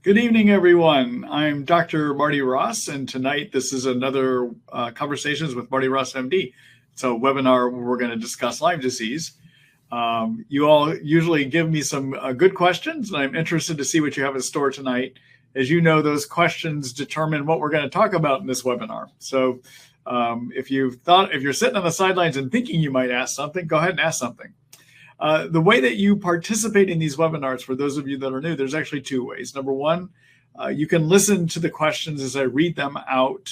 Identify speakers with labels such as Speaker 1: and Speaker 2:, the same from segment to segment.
Speaker 1: Good evening, everyone. I'm Dr. Marty Ross, and tonight this is another Conversations with Marty Ross MD. It's a webinar where we're going to discuss Lyme disease. You all usually give me some good questions, and I'm interested to see what you have in store tonight. As you know, those questions determine what we're going to talk about in this webinar. So if you're sitting on the sidelines and thinking you might ask something, go ahead and ask something. The way that you participate in these webinars, for those of you that are new, there's actually two ways. Number one, you can listen to the questions as I read them out.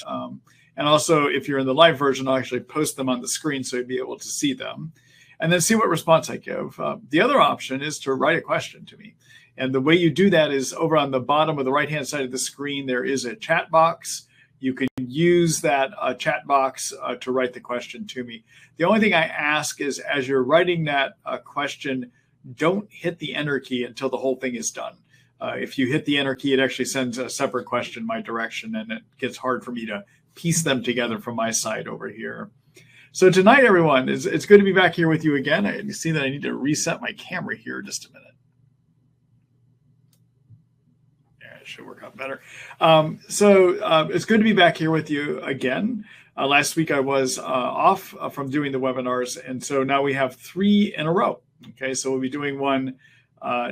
Speaker 1: And also, if you're in the live version, I'll actually post them on the screen so you'll be able to see them and then see what response I give. The other option is to write a question to me. And the way you do that is over on the bottom of the right-hand side of the screen, there is a chat box. You can use that chat box to write the question to me. The only thing I ask is as you're writing that question, don't hit the enter key until the whole thing is done. If you hit the enter key, it actually sends a separate question my direction, and it gets hard for me to piece them together from my side over here. So tonight, everyone, it's good to be back here with you again. I see that I need to reset my camera here just a minute. Should work out better. It's good to be back here with you again. Last week I was off from doing the webinars, and so now we have 3 in a row. Okay, so we'll be doing one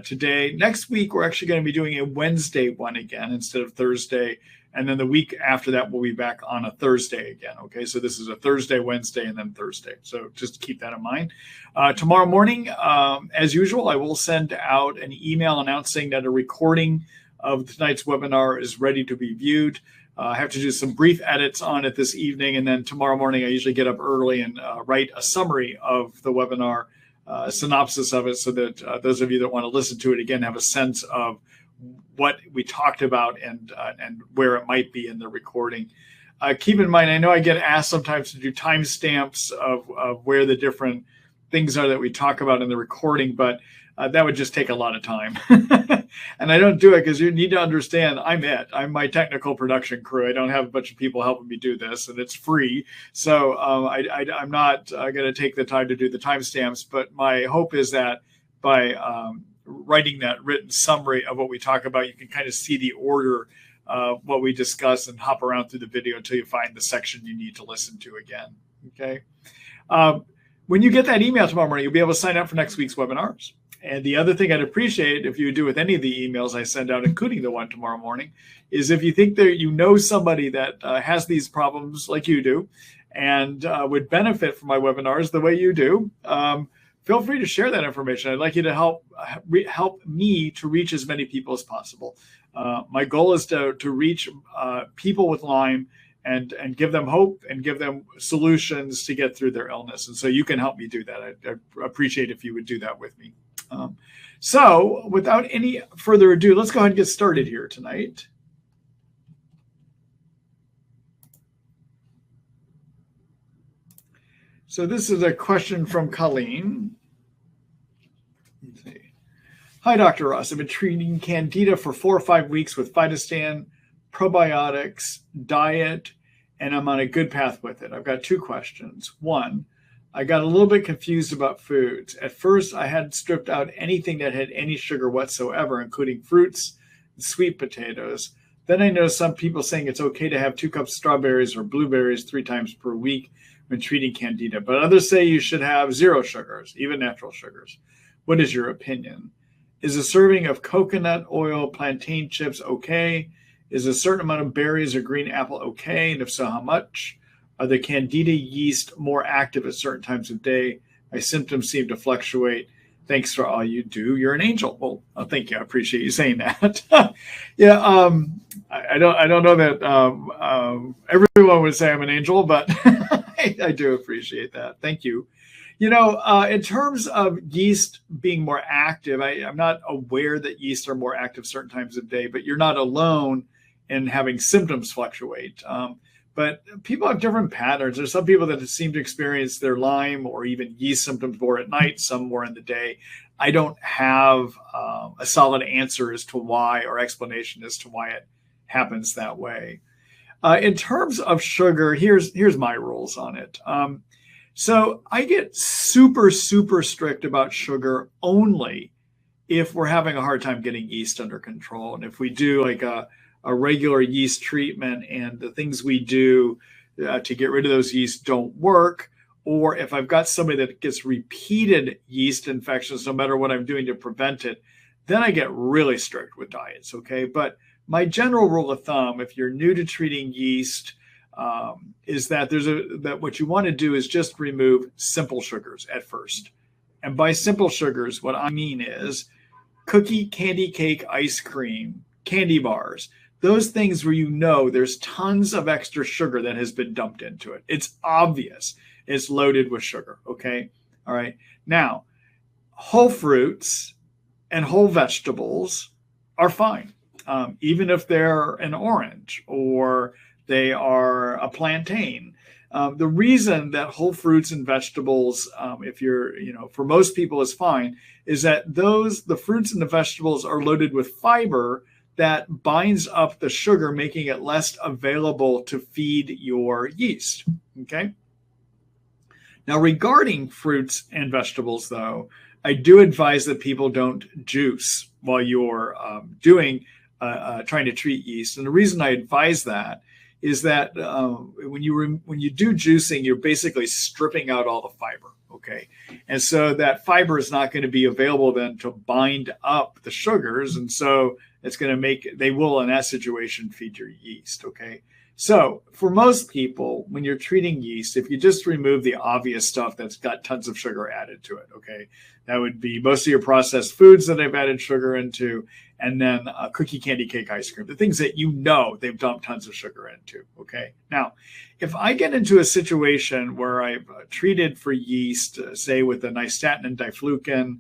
Speaker 1: today. Next week we're actually going to be doing a Wednesday one again instead of Thursday, and then the week after that we'll be back on a Thursday again. Okay, so this is a Thursday, Wednesday, and then Thursday. So just keep that in mind. Tomorrow morning, as usual, I will send out an email announcing that a recording of tonight's webinar is ready to be viewed. I have to do some brief edits on it this evening, and then tomorrow morning I usually get up early and write a summary of the webinar, a synopsis of it, so that those of you that want to listen to it again have a sense of what we talked about and where it might be in the recording. Keep in mind, I know I get asked sometimes to do timestamps of where the different things are that we talk about in the recording, but that would just take a lot of time. And I don't do it because you need to understand I'm my technical production crew. I don't have a bunch of people helping me do this, and it's free. So I'm not going to take the time to do the timestamps, but my hope is that by writing that written summary of what we talk about, you can kind of see the order of what we discuss and hop around through the video until you find the section you need to listen to again. Okay. When you get that email tomorrow morning, you'll be able to sign up for next week's webinars. And the other thing I'd appreciate if you would do with any of the emails I send out, including the one tomorrow morning, is if you think that you know somebody that has these problems like you do and would benefit from my webinars the way you do, feel free to share that information. I'd like you to help me to reach as many people as possible. My goal is to reach people with Lyme and give them hope and give them solutions to get through their illness. And so you can help me do that. I'd appreciate if you would do that with me. So without any further ado, let's go ahead and get started here tonight. So this is a question from Colleen. Let's see. Hi, Dr. Ross. I've been treating Candida for 4 or 5 weeks with phytostan, probiotics, diet, and I'm on a good path with it. I've got 2 questions. 1, I got a little bit confused about foods. At first, I had stripped out anything that had any sugar whatsoever, including fruits and sweet potatoes. Then I noticed some people saying it's okay to have 2 cups of strawberries or blueberries 3 times per week when treating Candida, but others say you should have 0 sugars, even natural sugars. What is your opinion? Is a serving of coconut oil plantain chips okay? Is a certain amount of berries or green apple okay? And if so, how much? Are the Candida yeast more active at certain times of day? My symptoms seem to fluctuate. Thanks for all you do. You're an angel. Well, thank you. I appreciate you saying that. Yeah, I don't know that everyone would say I'm an angel, but I do appreciate that. Thank you. You know, in terms of yeast being more active, I'm not aware that yeast are more active certain times of day, but you're not alone in having symptoms fluctuate. But people have different patterns. There's some people that seem to experience their Lyme or even yeast symptoms more at night, some more in the day. I don't have a solid answer as to why or explanation as to why it happens that way. In terms of sugar, here's my rules on it. So I get super strict about sugar only if we're having a hard time getting yeast under control. And if we do like a regular yeast treatment and the things we do to get rid of those yeasts don't work, or if I've got somebody that gets repeated yeast infections, no matter what I'm doing to prevent it, then I get really strict with diets, okay? But my general rule of thumb, if you're new to treating yeast, is that that what you want to do is just remove simple sugars at first. And by simple sugars, what I mean is cookie, candy cake, ice cream, candy bars, those things where you know there's tons of extra sugar that has been dumped into it. It's obvious it's loaded with sugar, okay? All right. Now, whole fruits and whole vegetables are fine, even if they're an orange or they are a plantain. The reason that whole fruits and vegetables, if you're, for most people is fine, is that the fruits and the vegetables are loaded with fiber that binds up the sugar, making it less available to feed your yeast, okay? Now, regarding fruits and vegetables, though, I do advise that people don't juice while you're trying to treat yeast. And the reason I advise that is that when you do juicing, you're basically stripping out all the fiber, okay? And so that fiber is not going to be available then to bind up the sugars, and so it's going to they will in that situation feed your yeast, okay? So for most people, when you're treating yeast, if you just remove the obvious stuff that's got tons of sugar added to it, okay, that would be most of your processed foods that they've added sugar into, and then cookie, candy, cake, ice cream, the things that they've dumped tons of sugar into, okay? Now, if I get into a situation where I've treated for yeast, say with a nystatin and diflucan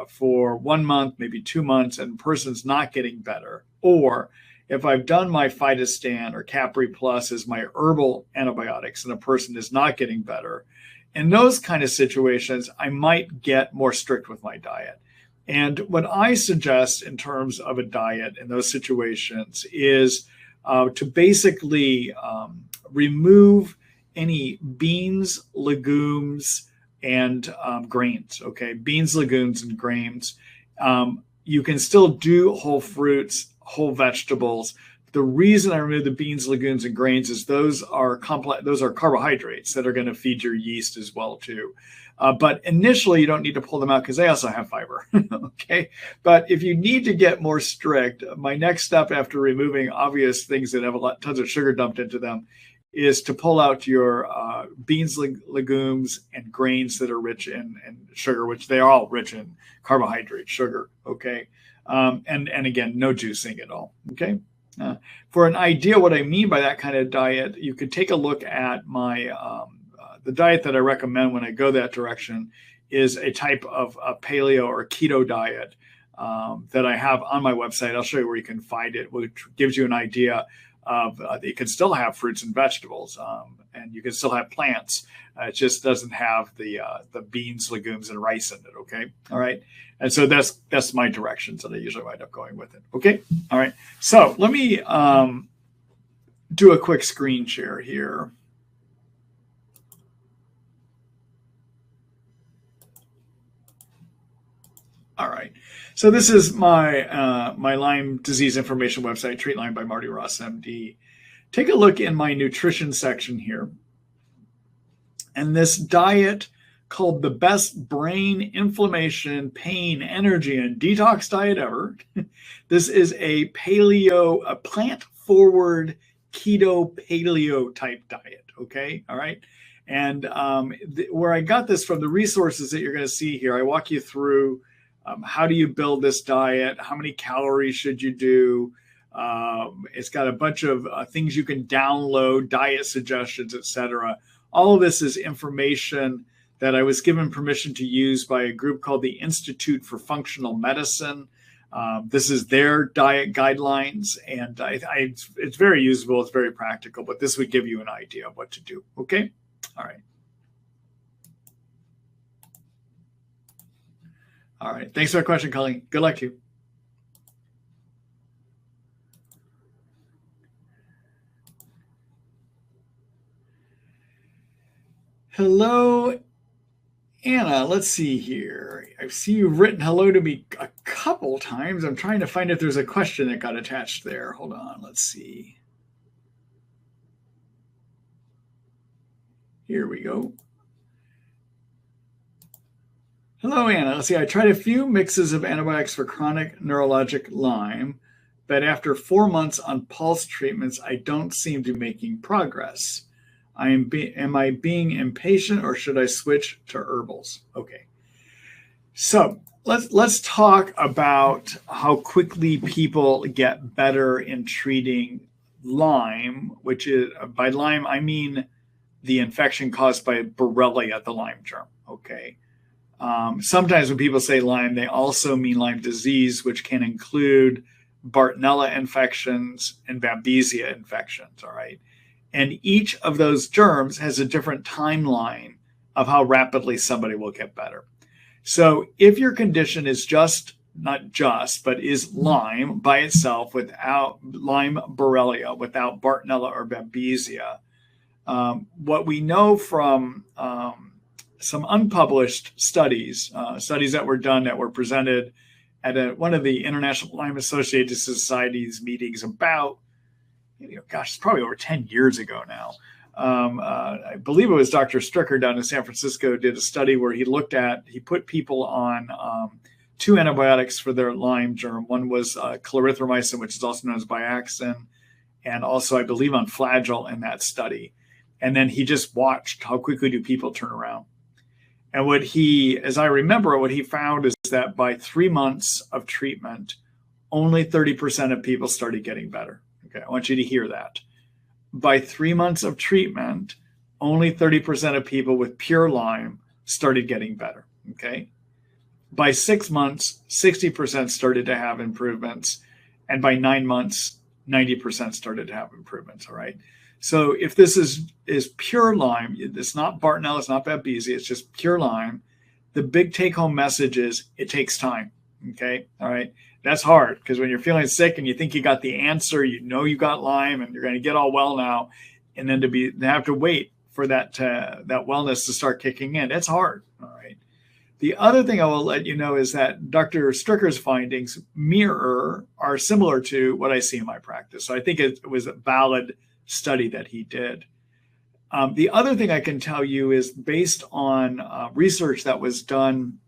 Speaker 1: for 1 month, maybe 2 months, and the person's not getting better, or if I've done my Phytostan or Capri Plus as my herbal antibiotics and a person is not getting better, in those kind of situations, I might get more strict with my diet. And what I suggest in terms of a diet in those situations is to basically remove any beans, legumes, and grains, okay? Beans, legumes, and grains. You can still do whole fruits, whole vegetables. The reason I remove the beans, legumes, and grains is those are carbohydrates that are going to feed your yeast as well too. But initially, you don't need to pull them out because they also have fiber. Okay. But if you need to get more strict, my next step after removing obvious things that have tons of sugar dumped into them is to pull out your beans, legumes, and grains that are rich in sugar, which they are all rich in carbohydrate, sugar. Okay. And again, no juicing at all. Okay. For an idea what I mean by that kind of diet, you could take a look at my the diet that I recommend when I go that direction is a type of a paleo or keto diet that I have on my website. I'll show you where you can find it, which gives you an idea of you can still have fruits and vegetables, and you can still have plants. It just doesn't have the beans, legumes, and rice in it. Okay, all right. And so that's my directions that I usually wind up going with it. Okay, all right. So let me do a quick screen share here. All right. So this is my my Lyme disease information website, Treat Lyme by Marty Ross MD. Take a look in my nutrition section here. And this diet called the best brain, inflammation, pain, energy, and detox diet ever. This is a plant-forward keto paleo type diet. Okay. All right. And where I got this from, the resources that you're going to see here, I walk you through how do you build this diet? How many calories should you do? It's got a bunch of things you can download, diet suggestions, etc. All of this is information that I was given permission to use by a group called the Institute for Functional Medicine. This is their diet guidelines, and it's very usable. It's very practical, but this would give you an idea of what to do. Okay? All right. All right. Thanks for the question, Colleen. Good luck to you. Hello, Anna. Let's see here. I see you've written hello to me a couple times. I'm trying to find if there's a question that got attached there. Hold on, let's see. Here we go. Hello, Anna. Let's see. I tried a few mixes of antibiotics for chronic neurologic Lyme, but after 4 months on pulse treatments, I don't seem to be making progress. Am I being impatient, or should I switch to herbals? Okay. So let's talk about how quickly people get better in treating Lyme, which is, by Lyme, I mean the infection caused by borrelia, the Lyme germ. Okay. Sometimes when people say Lyme, they also mean Lyme disease, which can include Bartonella infections and Babesia infections. All right. And each of those germs has a different timeline of how rapidly somebody will get better. So if your condition is not just, but is Lyme by itself without Lyme borrelia, without Bartonella or Babesia, what we know from some unpublished studies, studies that were done that were presented at one of the International Lyme Associated Societies meetings about, it's probably over 10 years ago now. I believe it was Dr. Stricker down in San Francisco did a study where he put people on 2 antibiotics for their Lyme germ. One was clarithromycin, which is also known as Biaxin, and also I believe on Flagyl in that study. And then he just watched how quickly do people turn around. And as I remember, what he found is that by 3 months of treatment, only 30% of people started getting better. Okay, I want you to hear that. By 3 months of treatment, only 30% of people with pure Lyme started getting better. Okay. By 6 months, 60% started to have improvements. And by 9 months, 90% started to have improvements. All right. So if this is pure Lyme, it's not Bartonella, it's not Babesia, it's just pure Lyme. The big take-home message is it takes time. Okay. All right. That's hard because when you're feeling sick and you think you got the answer, you got Lyme and you're going to get all well now, and then to have to wait for that wellness to start kicking in, it's hard. All right. The other thing I will let you know is that Dr. Stricker's findings are similar to what I see in my practice. So I think it was a valid study that he did. The other thing I can tell you is based on research that was done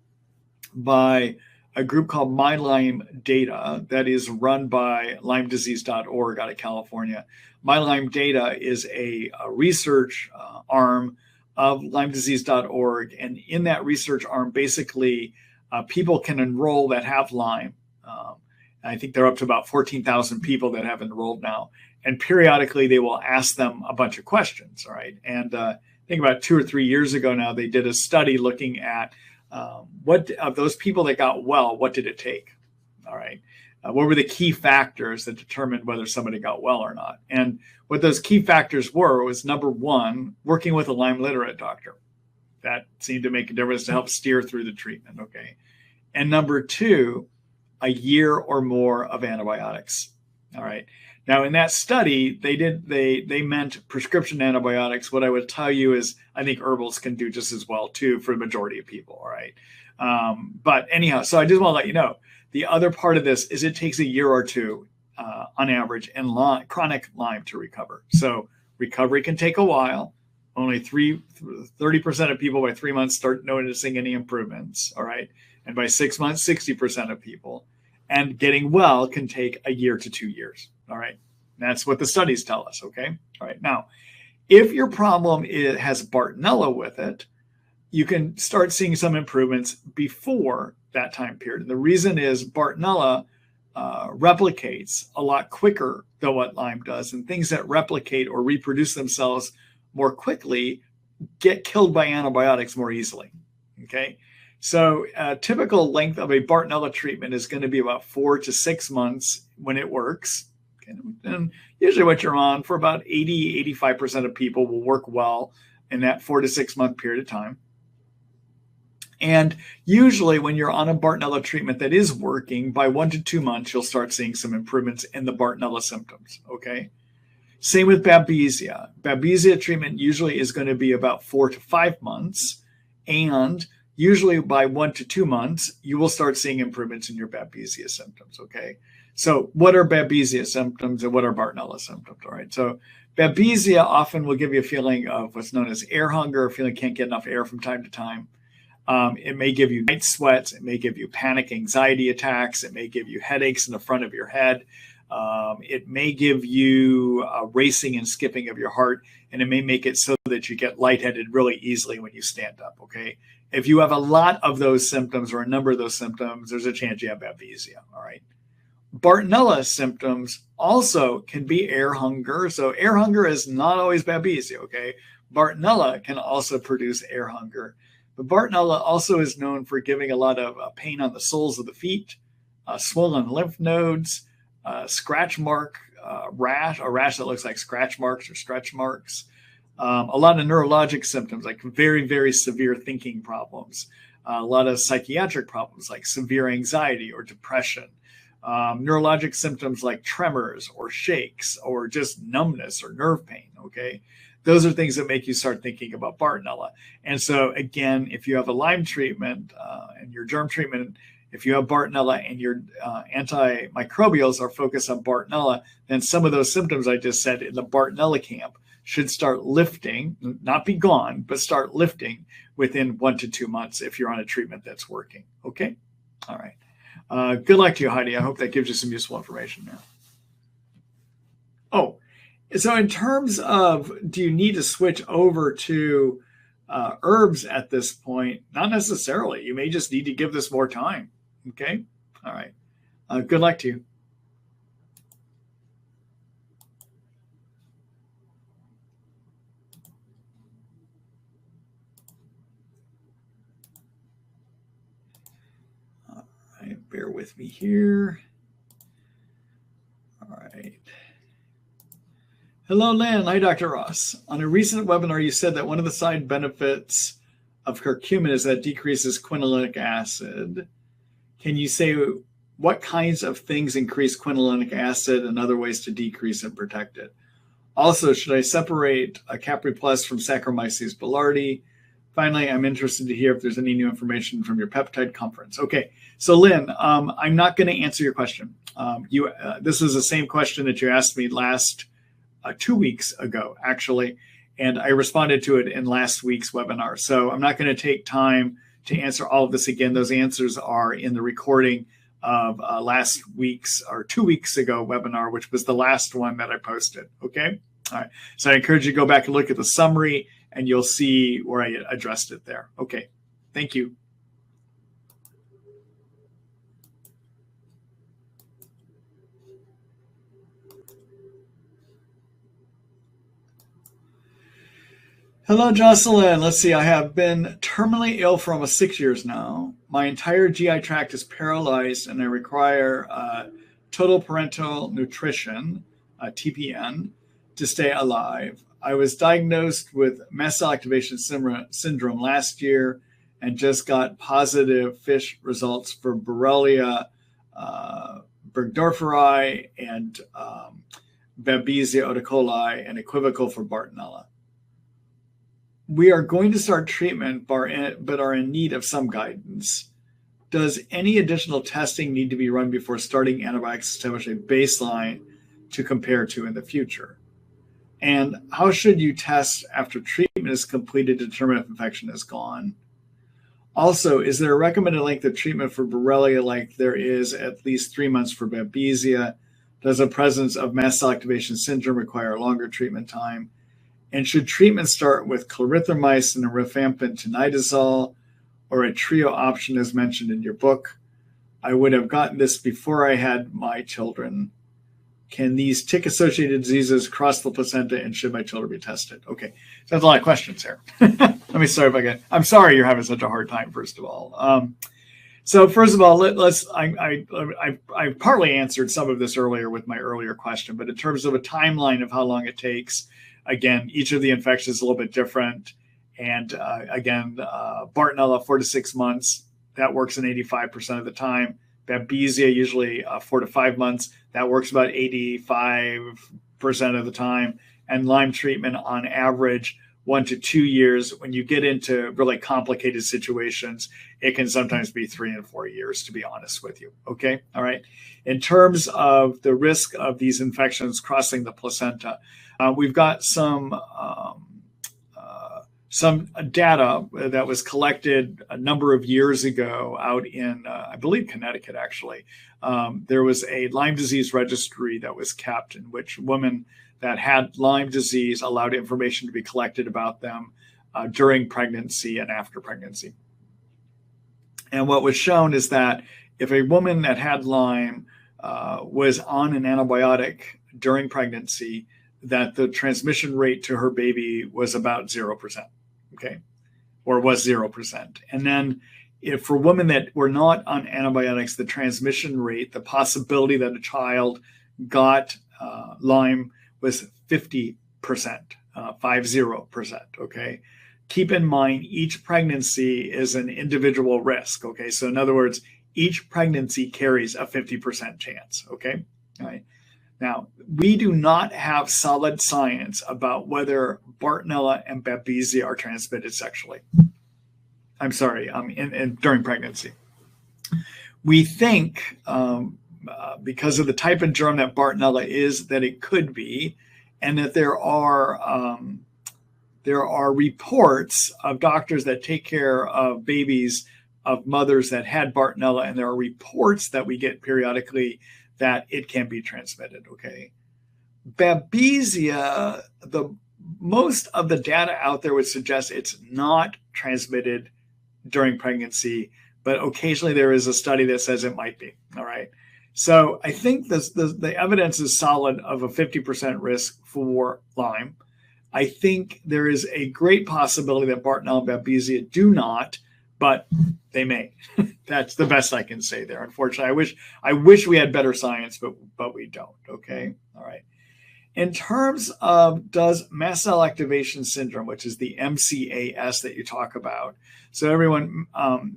Speaker 1: by a group called My Lyme Data that is run by LymeDisease.org out of California. My Lyme Data is a research arm of LymeDisease.org. And in that research arm, basically, people can enroll that have Lyme. I think they're up to about 14,000 people that have enrolled now. And periodically, they will ask them a bunch of questions. All right. And I think about 2 or 3 years ago now, they did a study looking at what of those people that got well, what did it take? All right. What were the key factors that determined whether somebody got well or not? And what those key factors were was, number one, working with a Lyme literate doctor. That seemed to make a difference to help steer through the treatment. Okay. And number two, a year or more of antibiotics. All right. Now, in that study, they meant prescription antibiotics. What I would tell you is I think herbals can do just as well, too, for the majority of people. All right. But anyhow, so I just want to let you know, the other part of this is it takes a year or two on average in chronic Lyme to recover. So recovery can take a while. Only 30% of people by 3 months start noticing any improvements. All right. And by 6 months, 60% of people. And getting well can take a year to 2 years. All right. That's what the studies tell us. Okay. All right. Now, if your problem has Bartonella with it, you can start seeing some improvements before that time period. And the reason is Bartonella replicates a lot quicker than what Lyme does. And things that replicate or reproduce themselves more quickly get killed by antibiotics more easily. Okay. So a typical length of a Bartonella treatment is going to be about 4 to 6 months when it works. And usually what you're on for about 85% of people will work well in that 4 to 6 month period of time. And usually when you're on a Bartonella treatment that is working, by 1 to 2 months, you'll start seeing some improvements in the Bartonella symptoms. Okay. Same with Babesia. Babesia treatment usually is going to be about 4 to 5 months. And usually by 1 to 2 months, you will start seeing improvements in your Babesia symptoms, okay? So what are Babesia symptoms and what are Bartonella symptoms, all right? So Babesia often will give you a feeling of what's known as air hunger, feeling can't get enough air from time to time. It may give you night sweats. It may give you panic anxiety attacks. It may give you headaches in the front of your head. It may give you racing and skipping of your heart, and it may make it so that you get lightheaded really easily when you stand up, okay? If you have a lot of those symptoms or a number of those symptoms, there's a chance you have Babesia, all right? Bartonella symptoms also can be air hunger. So air hunger is not always Babesia, okay? Bartonella can also produce air hunger. But Bartonella also is known for giving a lot of pain on the soles of the feet, swollen lymph nodes, scratch mark rash, a rash that looks like scratch marks or stretch marks, a lot of neurologic symptoms like very, very severe thinking problems, a lot of psychiatric problems like severe anxiety or depression, neurologic symptoms like tremors or shakes or just numbness or nerve pain, okay? Those are things that make you start thinking about Bartonella. And so again, if you have a Lyme treatment and your germ treatment, if you have Bartonella and your antimicrobials are focused on Bartonella, then some of those symptoms I just said in the Bartonella camp should start lifting, not be gone, but start lifting within 1 to 2 months if you're on a treatment that's working. Okay? All right. Good luck to you, Heidi. I hope that gives you some useful information there. Oh, so in terms of do you need to switch over to herbs at this point? Not necessarily. You may just need to give this more time. Okay? All right. Good luck to you. All right. Bear with me here. All right. Hello, Lynn. Hi, Dr. Ross. On a recent webinar, you said that one of the side benefits of curcumin is that it decreases quinolinic acid. Can you say what kinds of things increase quinolinic acid and other ways to decrease and protect it? Also, should I separate a Capri Plus from Saccharomyces boulardii? Finally, I'm interested to hear if there's any new information from your peptide conference. Okay, so Lynn, I'm not going to answer your question. This was the same question that you asked me last 2 weeks ago, actually, and I responded to it in last week's webinar. So I'm not going to take time to answer all of this again. Those answers are in the recording of last week's or 2 weeks ago webinar, which was the last one that I posted. Okay. All right. So I encourage you to go back and look at the summary and you'll see where I addressed it there. Okay. Thank you. Hello, Jocelyn. Let's see. I have been terminally ill for almost 6 years now. My entire GI tract is paralyzed and I require total parenteral nutrition, TPN, to stay alive. I was diagnosed with MAST Cell Activation Syndrome last year and just got positive fish results for borrelia, burgdorferi, and Babesia oticoli, and equivocal for Bartonella. We are going to start treatment, but are in need of some guidance. Does any additional testing need to be run before starting antibiotics to establish a baseline to compare to in the future? And how should you test after treatment is completed to determine if infection is gone? Also, is there a recommended length of treatment for borrelia like there is at least 3 months for Babesia? Does the presence of MAST Cell Activation Syndrome require a longer treatment time? And should treatment start with clarithromycin and rifampin tinidazole or a trio option as mentioned in your book? I would have gotten this before I had my children. Can these tick-associated diseases cross the placenta and should my children be tested? Okay, so that's a lot of questions here. Let me start if I can. I'm sorry you're having such a hard time, first of all. So first of all, I partly answered some of this earlier with my earlier question, but in terms of a timeline of how long it takes, again, each of the infections is a little bit different. And again, Bartonella, 4 to 6 months, that works in 85% of the time. Babesia, usually 4 to 5 months, that works about 85% of the time. And Lyme treatment on average 1 to 2 years. When you get into really complicated situations, it can sometimes be 3 and 4 years, to be honest with you. Okay. All right. In terms of the risk of these infections crossing the placenta, we've got some data that was collected a number of years ago out in, I believe, Connecticut, actually. There was a Lyme disease registry that was kept in which women that had Lyme disease allowed information to be collected about them during pregnancy and after pregnancy. And what was shown is that if a woman that had Lyme was on an antibiotic during pregnancy, that the transmission rate to her baby was about 0%, okay, or was 0%. And then if for women that were not on antibiotics, the transmission rate, the possibility that a child got Lyme was 50%, 50%, okay? Keep in mind, each pregnancy is an individual risk, okay? So in other words, each pregnancy carries a 50% chance, okay? All right. Now, we do not have solid science about whether Bartonella and Babesia are transmitted sexually. I'm sorry, during pregnancy. We think, because of the type of germ that Bartonella is, that it could be, and that there are reports of doctors that take care of babies of mothers that had Bartonella, and there are reports that we get periodically that it can be transmitted, okay? Babesia, most of the data out there would suggest it's not transmitted during pregnancy, but occasionally there is a study that says it might be, all right? So I think the evidence is solid of a 50% risk for Lyme. I think there is a great possibility that Bartonella and Babesia do not, but they may. That's the best I can say there. Unfortunately, I wish we had better science, but we don't. Okay, all right. In terms of does mast cell activation syndrome, which is the MCAS that you talk about. So everyone,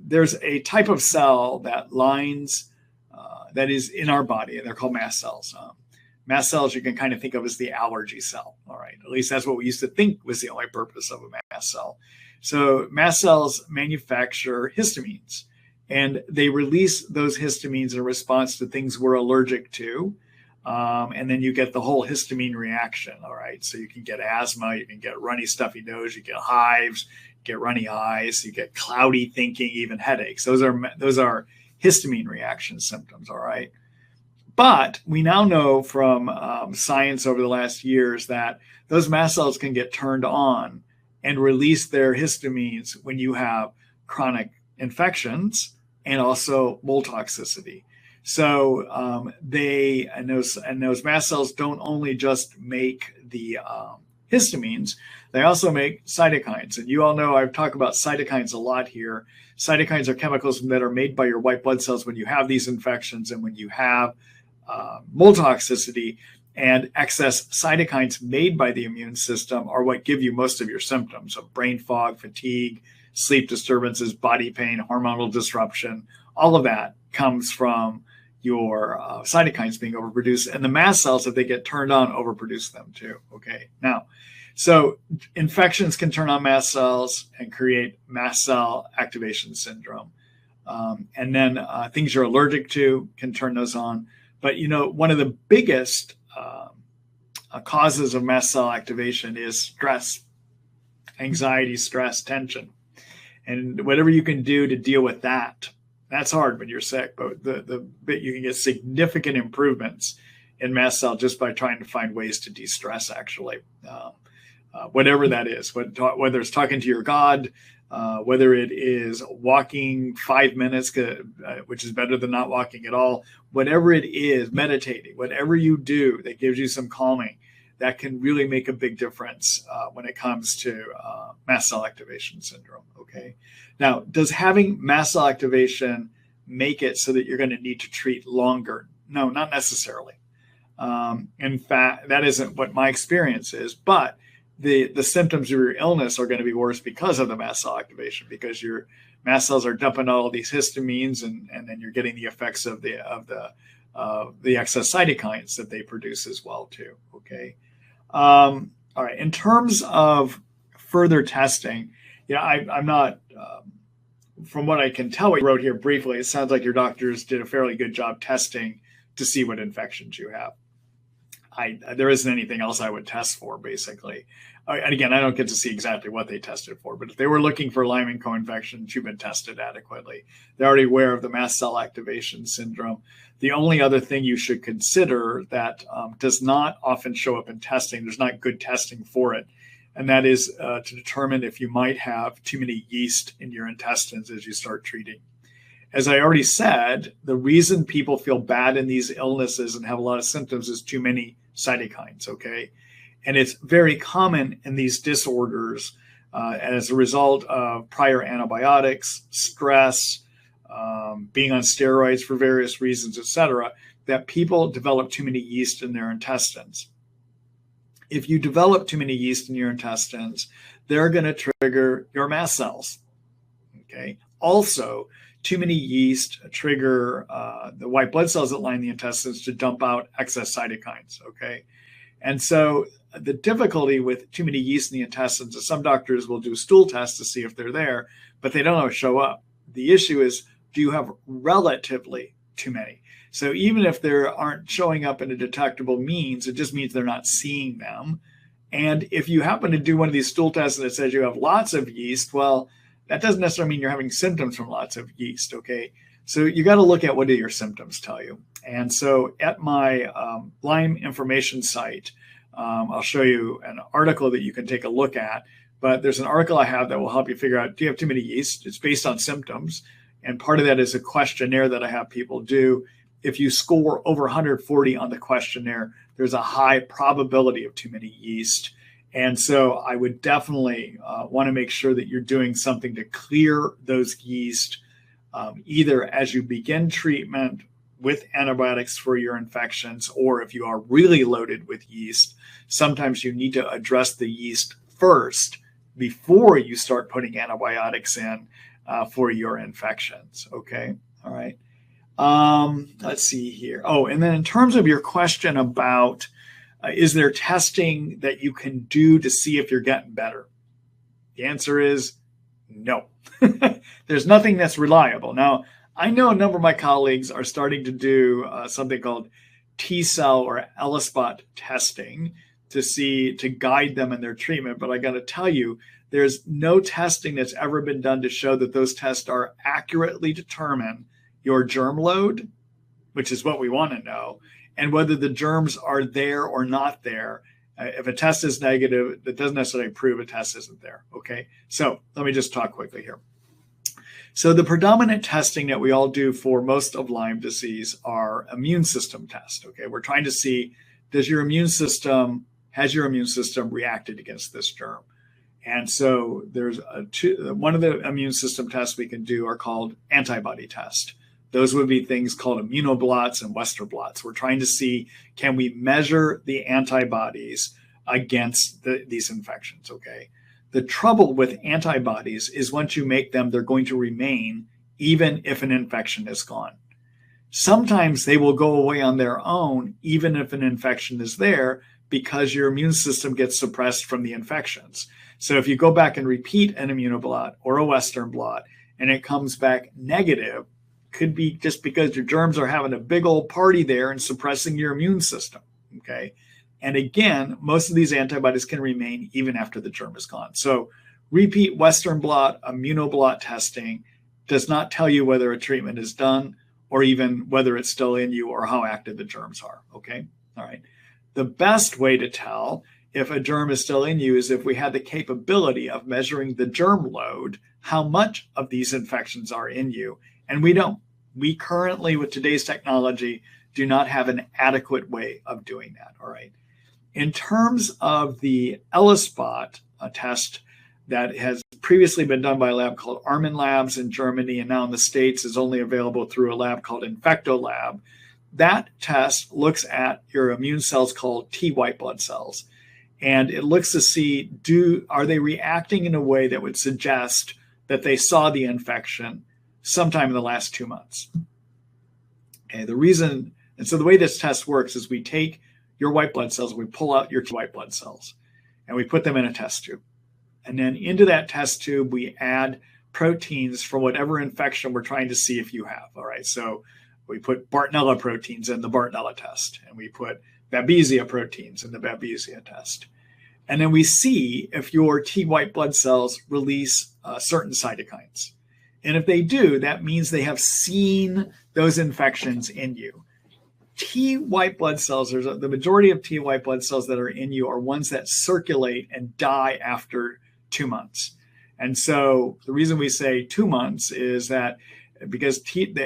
Speaker 1: there's a type of cell that lines that is in our body, and they're called mast cells. Mast cells you can kind of think of as the allergy cell. All right, at least that's what we used to think was the only purpose of a mast cell. So mast cells manufacture histamines, and they release those histamines in response to things we're allergic to. And then you get the whole histamine reaction. All right. So you can get asthma, you can get runny, stuffy nose, you get hives, get runny eyes, you get cloudy thinking, even headaches. Those are histamine reaction symptoms. All right. But we now know from science over the last years that those mast cells can get turned on and release their histamines when you have chronic infections and also mold toxicity. So those mast cells don't only just make the histamines, they also make cytokines. And you all know I've talked about cytokines a lot here. Cytokines are chemicals that are made by your white blood cells when you have these infections and when you have mold toxicity. And excess cytokines made by the immune system are what give you most of your symptoms of brain fog, fatigue, sleep disturbances, body pain, hormonal disruption. All of that comes from your cytokines being overproduced. And the mast cells, if they get turned on, overproduce them too. Okay. Now, so infections can turn on mast cells and create mast cell activation syndrome. And then things you're allergic to can turn those on. But, one of the biggest causes of mast cell activation is stress, anxiety, stress, tension. And whatever you can do to deal with that, that's hard when you're sick, but the bit you can get significant improvements in mast cell just by trying to find ways to de-stress, actually. Whatever that is, whether it's talking to your God, whether it is walking 5 minutes, which is better than not walking at all, whatever it is, meditating, whatever you do that gives you some calming, that can really make a big difference when it comes to mast cell activation syndrome. Okay. Now, does having mast cell activation make it so that you're going to need to treat longer? No, not necessarily. In fact, that isn't what my experience is, but the symptoms of your illness are going to be worse because of the mast cell activation, because your mast cells are dumping all of these histamines, and then you're getting the effects of the excess cytokines that they produce as well too. Okay. All right. In terms of further testing, I'm not, from what I can tell, what you wrote here briefly, it sounds like your doctors did a fairly good job testing to see what infections you have. There isn't anything else I would test for, basically. And again, I don't get to see exactly what they tested for, but if they were looking for Lyme and co-infections, you've been tested adequately. They're already aware of the MAST Cell Activation Syndrome. The only other thing you should consider that does not often show up in testing, there's not good testing for it, and that is to determine if you might have too many yeast in your intestines as you start treating. As I already said, the reason people feel bad in these illnesses and have a lot of symptoms is too many cytokines, okay? And it's very common in these disorders as a result of prior antibiotics, stress, being on steroids for various reasons, etc., that people develop too many yeast in their intestines. If you develop too many yeast in your intestines, they're going to trigger your mast cells, okay? Also, too many yeast trigger the white blood cells that line the intestines to dump out excess cytokines, okay? And so the difficulty with too many yeast in the intestines is some doctors will do stool tests to see if they're there, but they don't always show up. The issue is, do you have relatively too many? So even if they aren't showing up in a detectable means, it just means they're not seeing them. And if you happen to do one of these stool tests and it says you have lots of yeast, well, that doesn't necessarily mean you're having symptoms from lots of yeast, okay? So you got to look at what do your symptoms tell you. And so at my Lyme information site, I'll show you an article that you can take a look at, but there's an article I have that will help you figure out, do you have too many yeast? It's based on symptoms. And part of that is a questionnaire that I have people do. If you score over 140 on the questionnaire, there's a high probability of too many yeast. And so I would definitely want to make sure that you're doing something to clear those yeast, either as you begin treatment with antibiotics for your infections, or if you are really loaded with yeast, sometimes you need to address the yeast first before you start putting antibiotics in for your infections. Okay. All right. Let's see here. Oh, and then in terms of your question about is there testing that you can do to see if you're getting better? The answer is no. There's nothing that's reliable. Now, I know a number of my colleagues are starting to do something called T-cell or elispot testing to guide them in their treatment. But I got to tell you, there's no testing that's ever been done to show that those tests are accurately determine your germ load, which is what we want to know, and whether the germs are there or not there. If a test is negative, that doesn't necessarily prove a test isn't there. Okay, so let me just talk quickly here. So the predominant testing that we all do for most of Lyme disease are immune system tests. Okay, we're trying to see, has your immune system reacted against this germ? And so there's one of the immune system tests we can do are called antibody tests. Those would be things called immunoblots and Western blots. We're trying to see, can we measure the antibodies against these infections, okay? The trouble with antibodies is once you make them, they're going to remain even if an infection is gone. Sometimes they will go away on their own, even if an infection is there, because your immune system gets suppressed from the infections. So if you go back and repeat an immunoblot or a Western blot and it comes back negative, could be just because your germs are having a big old party there and suppressing your immune system, okay? And again, most of these antibodies can remain even after the germ is gone. So repeat Western blot, immunoblot testing does not tell you whether a treatment is done or even whether it's still in you or how active the germs are, okay? All right. The best way to tell if a germ is still in you is if we had the capability of measuring the germ load, how much of these infections are in you, and we don't. We currently, with today's technology, do not have an adequate way of doing that, all right? In terms of the elispot test that has previously been done by a lab called Armin Labs in Germany, and now in the States is only available through a lab called Infectolab, that test looks at your immune cells called T white blood cells. And it looks to see, are they reacting in a way that would suggest that they saw the infection sometime in the last 2 months. Okay, so the way this test works is we take your white blood cells, we pull out your white blood cells, and we put them in a test tube. And then into that test tube, we add proteins from whatever infection we're trying to see if you have. All right. So we put Bartonella proteins in the Bartonella test, and we put Babesia proteins in the Babesia test. And then we see if your T white blood cells release certain cytokines. And if they do, that means they have seen those infections in you. T white blood cells, the majority of T white blood cells that are in you are ones that circulate and die after 2 months. And so the reason we say 2 months is that because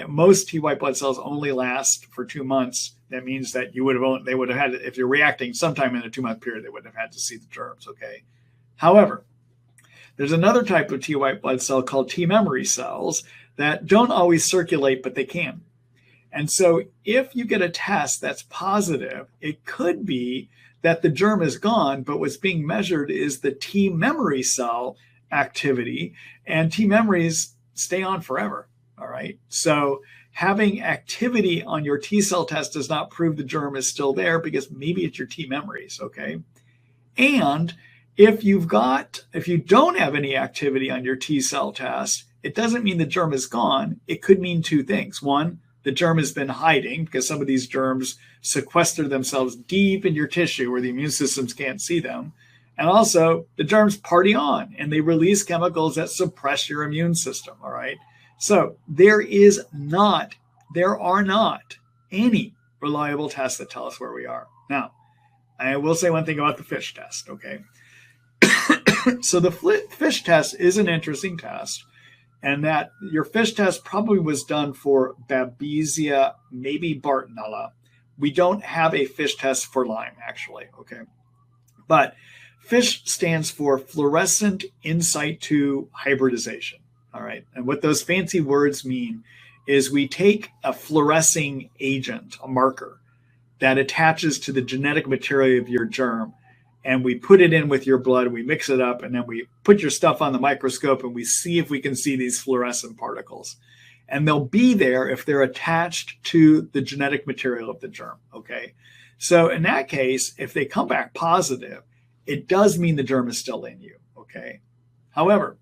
Speaker 1: most T white blood cells only last for 2 months, that means that they would have had, if you're reacting sometime in a 2-month period, they would have had to see the germs, okay? However, there's another type of T white blood cell called T memory cells that don't always circulate, but they can. And so if you get a test that's positive, it could be that the germ is gone, but what's being measured is the T memory cell activity, and T memories stay on forever, all right? So having activity on your T cell test does not prove the germ is still there, because maybe it's your T memories, okay? And if you don't have any activity on your T cell test, it doesn't mean the germ is gone. It could mean two things. One, the germ has been hiding, because some of these germs sequester themselves deep in your tissue where the immune systems can't see them. And also, the germs party on, and they release chemicals that suppress your immune system, all right? So there are not any reliable tests that tell us where we are. Now, I will say one thing about the FISH test, okay? So the FISH test is an interesting test, and that your FISH test probably was done for Babesia, maybe Bartonella. We don't have a FISH test for Lyme, actually, okay? But FISH stands for fluorescent in situ hybridization, all right? And what those fancy words mean is we take a fluorescing agent, a marker, that attaches to the genetic material of your germ, and we put it in with your blood, we mix it up, and then we put your stuff on the microscope, and we see if we can see these fluorescent particles. And they'll be there if they're attached to the genetic material of the germ, okay? So in that case, if they come back positive, it does mean the germ is still in you, okay? However,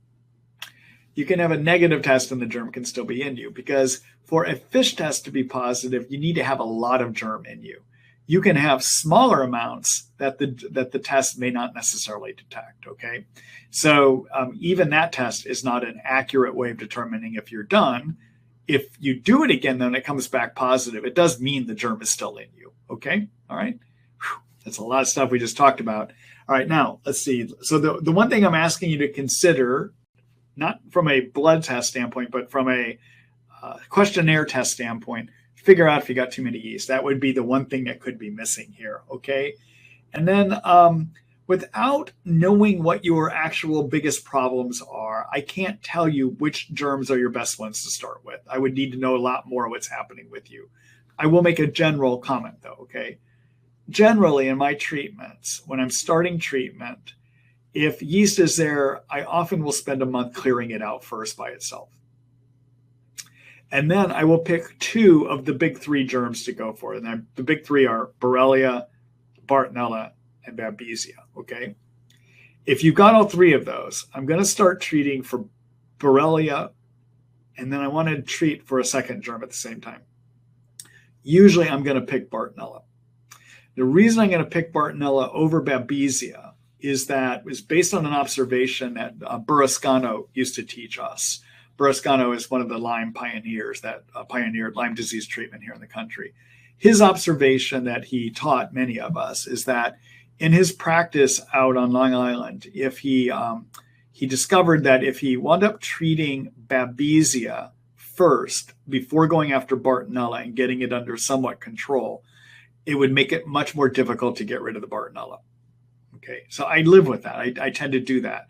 Speaker 1: you can have a negative test and the germ can still be in you, because for a FISH test to be positive, you need to have a lot of germ in you. You can have smaller amounts that the test may not necessarily detect, okay? So even that test is not an accurate way of determining if you're done. If you do it again, then it comes back positive. It does mean the germ is still in you, okay? All right? Whew, that's a lot of stuff we just talked about. All right, now let's see. So the one thing I'm asking you to consider, not from a blood test standpoint, but from a questionnaire test standpoint, figure out if you got too many yeast. That would be the one thing that could be missing here, okay? And then without knowing what your actual biggest problems are, I can't tell you which germs are your best ones to start with. I would need to know a lot more of what's happening with you. I will make a general comment though, okay? Generally in my treatments, when I'm starting treatment, if yeast is there, I often will spend a month clearing it out first by itself. And then I will pick 2 of the big 3 germs to go for. And the big 3 are Borrelia, Bartonella, and Babesia, okay? If you've got all 3 of those, I'm going to start treating for Borrelia, and then I want to treat for a second germ at the same time. Usually I'm going to pick Bartonella. The reason I'm going to pick Bartonella over Babesia is based on an observation that Burrascano used to teach us. Burrascano is one of the Lyme pioneers that pioneered Lyme disease treatment here in the country. His observation that he taught many of us is that in his practice out on Long Island, if he discovered that if he wound up treating Babesia first before going after Bartonella and getting it under somewhat control, it would make it much more difficult to get rid of the Bartonella. Okay, so I live with that. I tend to do that.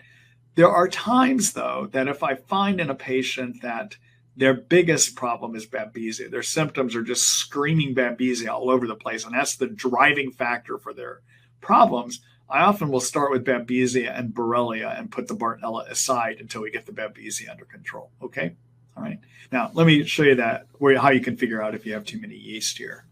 Speaker 1: There are times, though, that if I find in a patient that their biggest problem is Babesia, their symptoms are just screaming Babesia all over the place, and that's the driving factor for their problems, I often will start with Babesia and Borrelia and put the Bartonella aside until we get the Babesia under control, okay? All right. Now, let me show you how you can figure out if you have too many yeast here.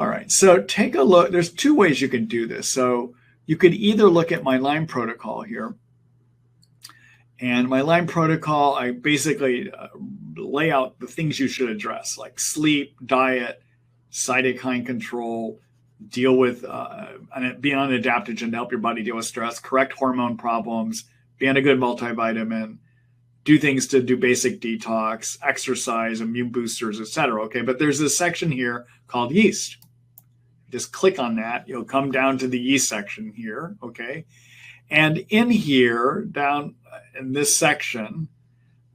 Speaker 1: All right, so take a look. There's two ways you can do this. So you could either look at my Lyme protocol here. And my Lyme protocol, I basically lay out the things you should address, like sleep, diet, cytokine control, deal with be on an adaptogen to help your body deal with stress, correct hormone problems, be on a good multivitamin, do things to do basic detox, exercise, immune boosters, etc. Okay, but there's this section here called yeast. Just click on that. You'll come down to the yeast section here. Okay, and in here, down in this section,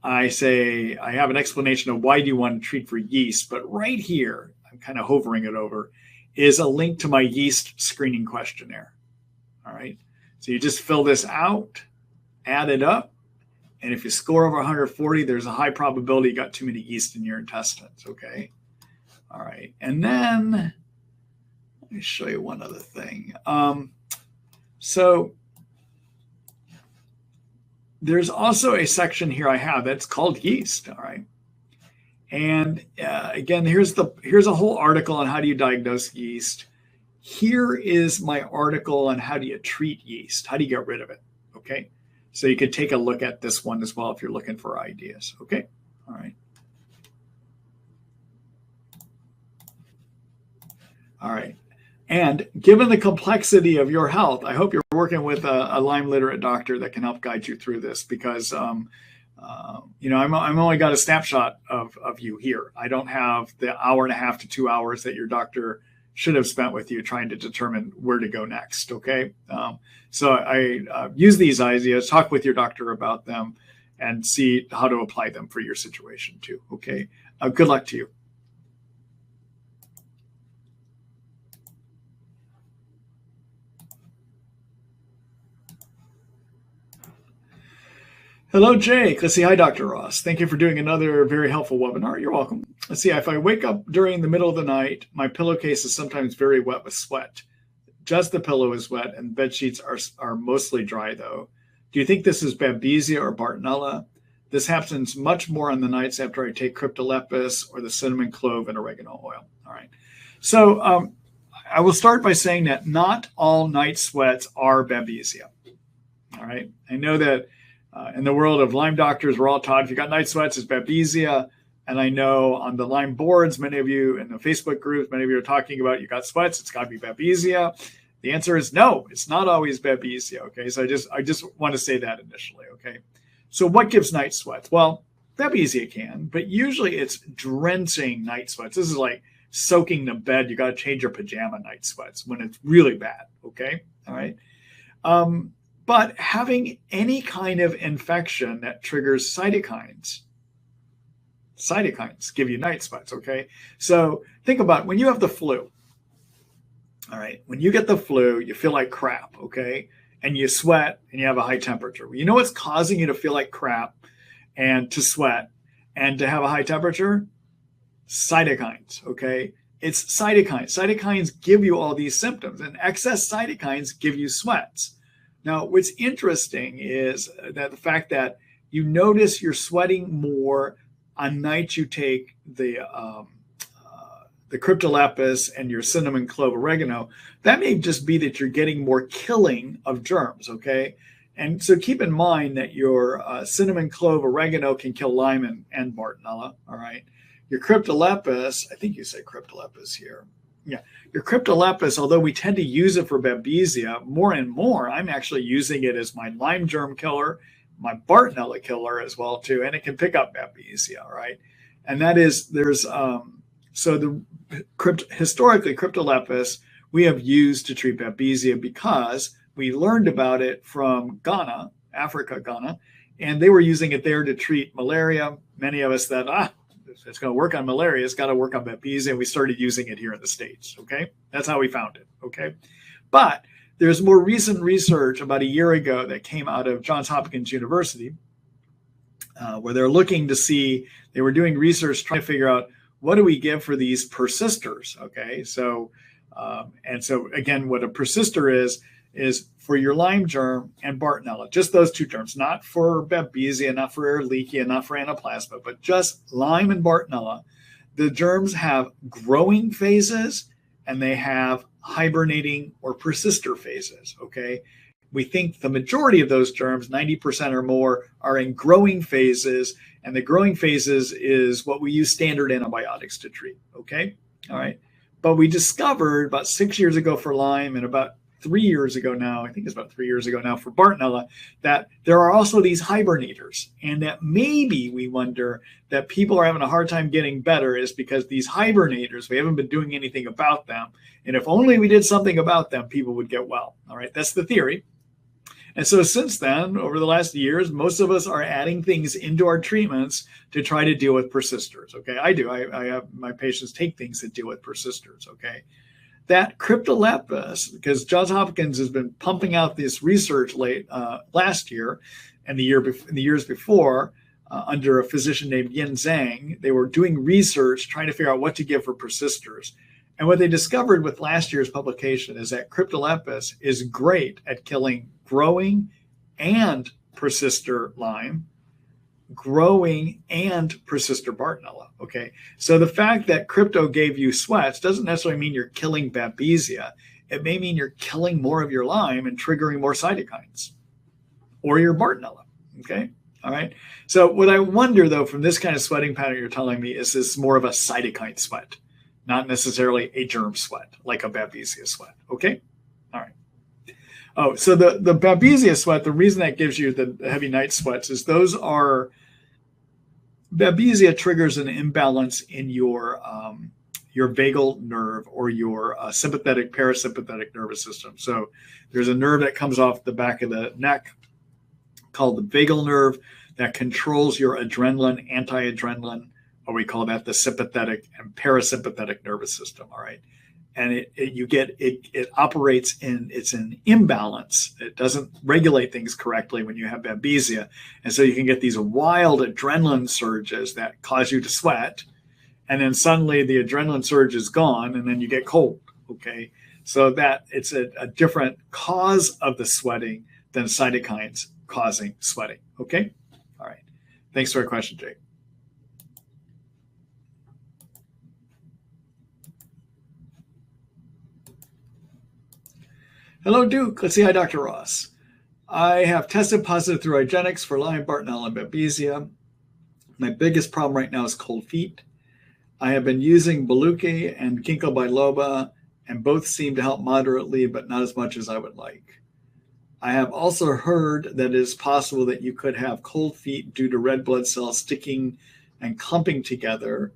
Speaker 1: I say I have an explanation of why do you want to treat for yeast, but right here, I'm kind of hovering it over, is a link to my yeast screening questionnaire. All right, so you just fill this out, add it up, and if you score over 140, there's a high probability you got too many yeast in your intestines. Okay, all right, and then let me show you one other thing. So there's also a section here I have that's called yeast. All right. And again, here's a whole article on how do you diagnose yeast. Here is my article on how do you treat yeast. How do you get rid of it? Okay. So you could take a look at this one as well if you're looking for ideas. Okay. All right. All right. And given the complexity of your health, I hope you're working with a Lyme literate doctor that can help guide you through this, because I'm only got a snapshot of you here. I don't have the hour and a half to 2 hours that your doctor should have spent with you trying to determine where to go next. Okay, so I use these ideas, talk with your doctor about them, and see how to apply them for your situation too. Okay, good luck to you. Hello, Jake. Let's see. Hi, Dr. Ross. Thank you for doing another very helpful webinar. You're welcome. Let's see. If I wake up during the middle of the night, my pillowcase is sometimes very wet with sweat. Just the pillow is wet and bed sheets are mostly dry, though. Do you think this is Babesia or Bartonella? This happens much more on the nights after I take cryptolepis or the cinnamon clove and oregano oil. All right. So I will start by saying that not all night sweats are Babesia. All right. I know that in the world of Lyme doctors, we're all taught if you got night sweats, it's Babesia. And I know on the Lyme boards, many of you in the Facebook groups, many of you are talking about you got sweats, it's got to be Babesia. The answer is no, it's not always Babesia. Okay, so I just want to say that initially. Okay, so what gives night sweats? Well, Babesia can, but usually it's drenching night sweats. This is like soaking the bed. You got to change your pajama night sweats when it's really bad. Okay, all right. But having any kind of infection that triggers cytokines give you night sweats, okay? So think about when you have the flu, all right? When you get the flu, you feel like crap, okay? And you sweat and you have a high temperature. You know what's causing you to feel like crap and to sweat and to have a high temperature? Cytokines, okay? It's cytokines. Cytokines give you all these symptoms, and excess cytokines give you sweats. Now, what's interesting is that the fact that you notice you're sweating more on nights you take the cryptolepis and your cinnamon clove oregano. That may just be that you're getting more killing of germs, okay? And so keep in mind that your cinnamon clove oregano can kill Lyme and Bartonella, all right? Your cryptolepis, I think you say cryptolepis here. Yeah, your cryptolepis, although we tend to use it for Babesia, more and more, I'm actually using it as my Lyme germ killer, my Bartonella killer as well too, and it can pick up Babesia, all right? And that is, historically cryptolepis we have used to treat Babesia because we learned about it from Ghana, Africa, Ghana, and they were using it there to treat malaria. Many of us thought, it's going to work on malaria, it's got to work on Babesia, and we started using it here in the States, okay? That's how we found it, okay? But there's more recent research about a year ago that came out of Johns Hopkins University where they're looking to see, they were doing research trying to figure out what do we give for these persisters, okay? So, and so again, what a persister is for your Lyme germ and Bartonella, just those two germs, not for Babesia, not for Ehrlichia, not for Anaplasma, but just Lyme and Bartonella. The germs have growing phases and they have hibernating or persister phases, okay? We think the majority of those germs, 90% or more, are in growing phases, and the growing phases is what we use standard antibiotics to treat, okay? All right. But we discovered about 6 years ago for Lyme and about 3 years ago now, I think it's about 3 years ago now for Bartonella, that there are also these hibernators, and that maybe we wonder that people are having a hard time getting better is because these hibernators, we haven't been doing anything about them. And if only we did something about them, people would get well. All right. That's the theory. And so since then, over the last years, most of us are adding things into our treatments to try to deal with persisters. Okay, I do. I have my patients take things that deal with persisters. Okay, that cryptolepis, because Johns Hopkins has been pumping out this research last year and the years before under a physician named Yin Zhang, they were doing research trying to figure out what to give for persisters. And what they discovered with last year's publication is that cryptolepis is great at killing growing and persister Lyme, growing and persister Bartonella. Okay, so the fact that crypto gave you sweats doesn't necessarily mean you're killing Babesia. It may mean you're killing more of your Lyme and triggering more cytokines, or your Bartonella. Okay, all right. So what I wonder though, from this kind of sweating pattern you're telling me, is this more of a cytokine sweat, not necessarily a germ sweat like a Babesia sweat. Okay, all right. Oh, so the Babesia sweat, the reason that gives you the heavy night sweats is those are, Babesia triggers an imbalance in your vagal nerve or your sympathetic parasympathetic nervous system. So there's a nerve that comes off the back of the neck called the vagal nerve that controls your adrenaline, anti-adrenaline, or we call that the sympathetic and parasympathetic nervous system. All right. And it operates it's an imbalance. It doesn't regulate things correctly when you have Babesia. And so you can get these wild adrenaline surges that cause you to sweat. And then suddenly the adrenaline surge is gone and then you get cold. Okay. So that it's a different cause of the sweating than cytokines causing sweating. Okay. All right. Thanks for your question, Jake. Hello, Duke. Let's see. Hi, Dr. Ross. I have tested positive through IGeneX for Lyme, Bartonella, and Babesia. My biggest problem right now is cold feet. I have been using Beluki and Ginkgo biloba, and both seem to help moderately, but not as much as I would like. I have also heard that it is possible that you could have cold feet due to red blood cells sticking and clumping together.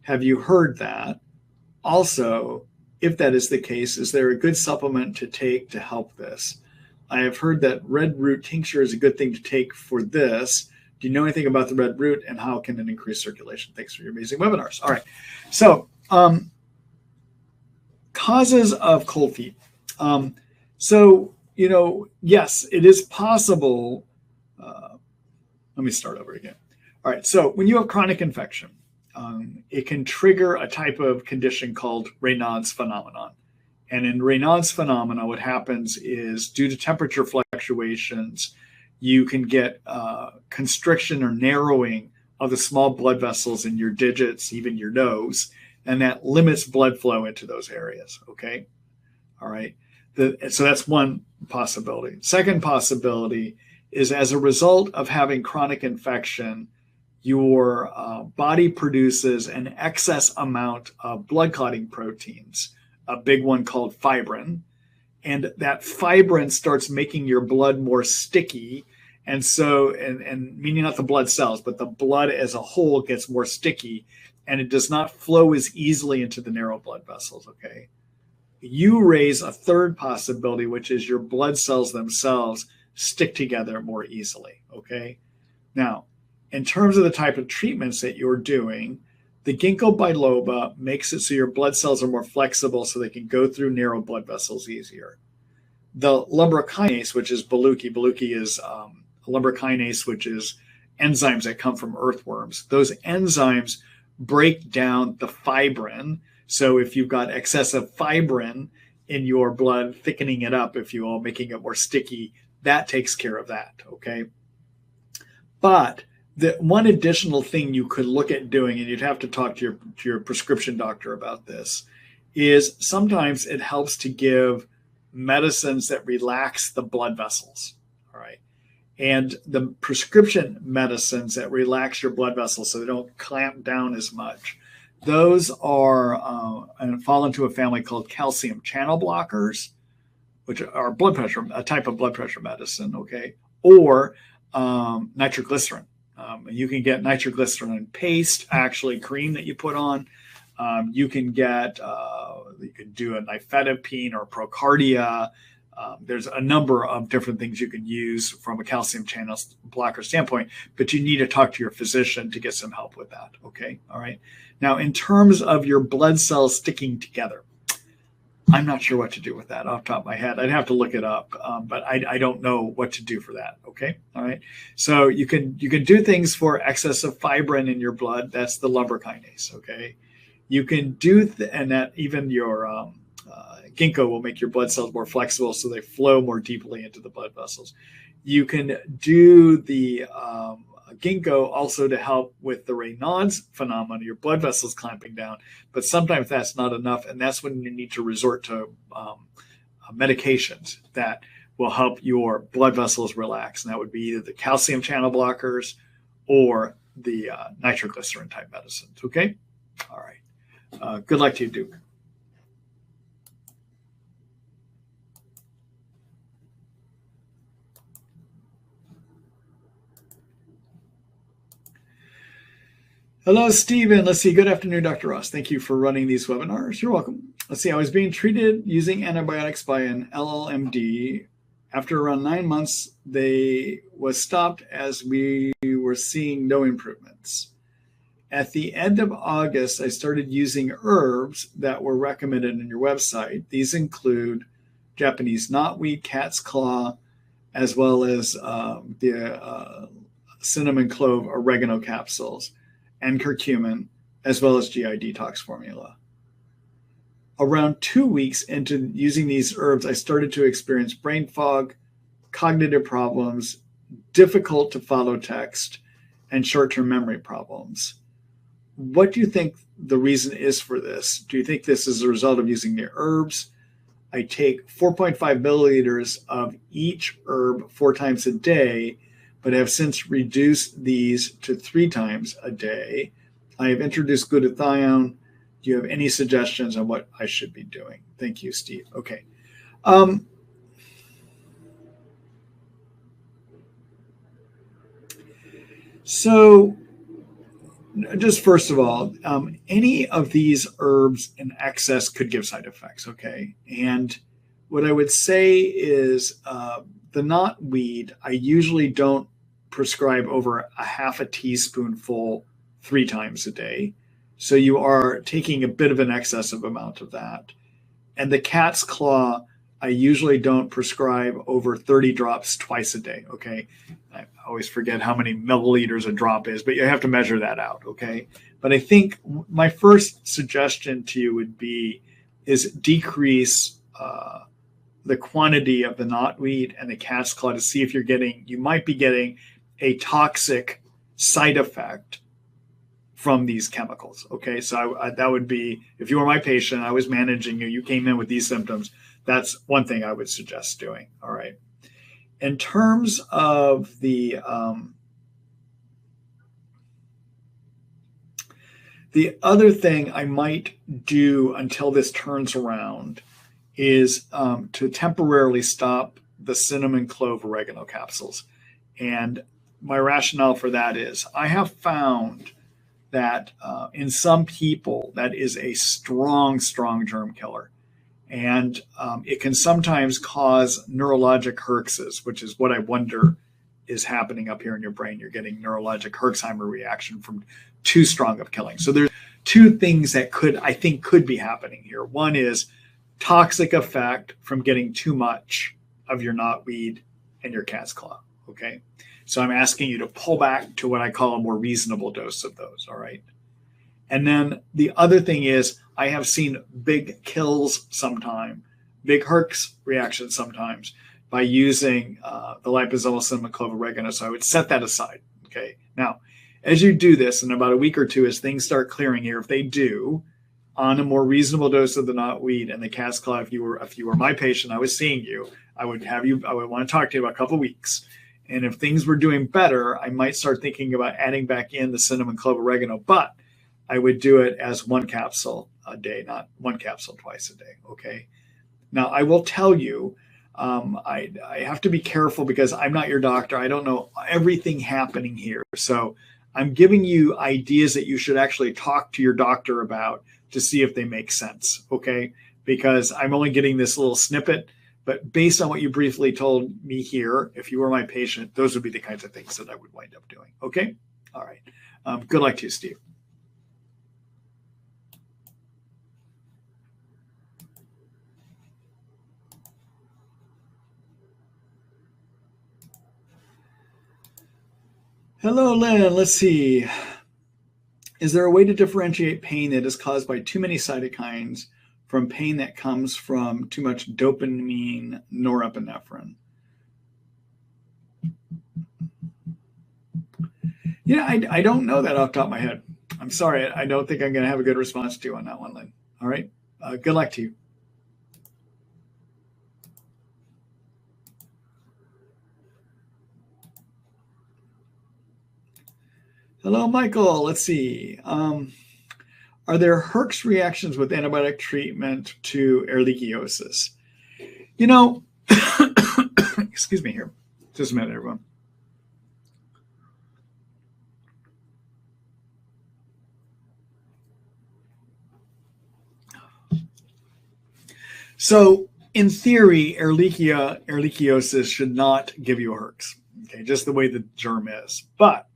Speaker 1: Have you heard that? Also, if that is the case, is there a good supplement to take to help this? I have heard that red root tincture is a good thing to take for this. Do you know anything about the red root and how can it increase circulation? Thanks for your amazing webinars. All right. So causes of cold feet. Yes, it is possible. Let me start over again. All right. So when you have chronic infection, it can trigger a type of condition called Raynaud's phenomenon. And in Raynaud's phenomenon, what happens is due to temperature fluctuations, you can get constriction or narrowing of the small blood vessels in your digits, even your nose, and that limits blood flow into those areas. Okay. All right. So that's one possibility. Second possibility is as a result of having chronic infection, your body produces an excess amount of blood clotting proteins, a big one called fibrin. And that fibrin starts making your blood more sticky. And so, and meaning not the blood cells, but the blood as a whole gets more sticky and it does not flow as easily into the narrow blood vessels. Okay. You raise a third possibility, which is your blood cells themselves stick together more easily. Okay. Now, in terms of the type of treatments that you're doing, the ginkgo biloba makes it so your blood cells are more flexible so they can go through narrow blood vessels easier. The lumbrokinase, which is Beluki is a lumbrokinase, which is enzymes that come from earthworms. Those enzymes break down the fibrin. So if you've got excessive fibrin in your blood, thickening it up, if you will, making it more sticky, that takes care of that, okay? But the one additional thing you could look at doing, and you'd have to talk to your prescription doctor about this, is sometimes it helps to give medicines that relax the blood vessels. All right. And the prescription medicines that relax your blood vessels so they don't clamp down as much, those are and fall into a family called calcium channel blockers, which are blood pressure, a type of blood pressure medicine, okay, or nitroglycerin. You can get nitroglycerin paste, actually cream that you put on. You can get, you can do a nifedipine or procardia. There's a number of different things you can use from a calcium channel blocker standpoint, but you need to talk to your physician to get some help with that. Okay. All right. Now, in terms of your blood cells sticking together, I'm not sure what to do with that off the top of my head. I'd have to look it up, but I don't know what to do for that. Okay. All right. So you can do things for excess of fibrin in your blood. That's the lumbar kinase. Okay. You can do, and that even your ginkgo will make your blood cells more flexible so they flow more deeply into the blood vessels. You can do the ginkgo also to help with the Raynaud's phenomenon, your blood vessels clamping down, but sometimes that's not enough, and that's when you need to resort to medications that will help your blood vessels relax, and that would be either the calcium channel blockers or the nitroglycerin type medicines. Okay? All right. Good luck to you, Duke. Hello, Stephen. Let's see. Good afternoon, Dr. Ross. Thank you for running these webinars. You're welcome. Let's see. I was being treated using antibiotics by an LLMD. After around 9 months, they was stopped as we were seeing no improvements. At the end of August, I started using herbs that were recommended on your website. These include Japanese knotweed, cat's claw, as well as the cinnamon clove oregano capsules, and curcumin, as well as GI detox formula. Around 2 weeks into using these herbs, I started to experience brain fog, cognitive problems, difficult to follow text, and short-term memory problems. What do you think the reason is for this? Do you think this is a result of using the herbs? I take 4.5 milliliters of each herb 4 times a day, but have since reduced these to 3 times a day. I have introduced glutathione. Do you have any suggestions on what I should be doing? Thank you, Steve. Okay. So just first of all, any of these herbs in excess could give side effects, okay? And what I would say is the knotweed, I usually don't prescribe over a half a teaspoonful 3 times a day. So you are taking a bit of an excessive amount of that. And the cat's claw, I usually don't prescribe over 30 drops twice a day, okay? I always forget how many milliliters a drop is, but you have to measure that out, okay? But I think my first suggestion to you would be is decrease the quantity of the knotweed and the cat's claw to see if you might be getting a toxic side effect from these chemicals. Okay, so that would be, if you were my patient, I was managing you, you came in with these symptoms, that's one thing I would suggest doing. All right. In terms of the other thing I might do until this turns around is to temporarily stop the cinnamon clove oregano capsules. And my rationale for that is I have found that in some people that is a strong germ killer. And it can sometimes cause neurologic herxes, which is what I wonder is happening up here in your brain. You're getting neurologic Herxheimer reaction from too strong of killing. So there's 2 things that I think could be happening here. One is toxic effect from getting too much of your knotweed and your cat's claw. Okay. So I'm asking you to pull back to what I call a more reasonable dose of those. All right. And then the other thing is I have seen big kills sometime, big Herx reactions sometimes by using the liposomal cinnamon clove oregano. So I would set that aside. Okay. Now, as you do this in about a week or 2, as things start clearing here, if they do, on a more reasonable dose of the knotweed and the cat's claw. If you were my patient, I was seeing you, I would want to talk to you about a couple of weeks. And if things were doing better, I might start thinking about adding back in the cinnamon, clove, oregano, but I would do it as 1 capsule a day, not 1 capsule twice a day. Okay. Now I will tell you, I have to be careful because I'm not your doctor. I don't know everything happening here. So I'm giving you ideas that you should actually talk to your doctor about to see if they make sense. Okay. Because I'm only getting this little snippet. But based on what you briefly told me here, if you were my patient, those would be the kinds of things that I would wind up doing. Okay? All right. Good luck to you, Steve. Hello, Lynn. Let's see. Is there a way to differentiate pain that is caused by too many cytokines from pain that comes from too much dopamine, norepinephrine? Yeah, I don't know that off the top of my head. I'm sorry. I don't think I'm going to have a good response to you on that one, Lynn. All right. Good luck to you. Hello, Michael. Let's see. Are there Herx reactions with antibiotic treatment to ehrlichiosis? You know, excuse me here. Just a minute, everyone. So in theory, ehrlichiosis should not give you a Herx, okay, just the way the germ is. But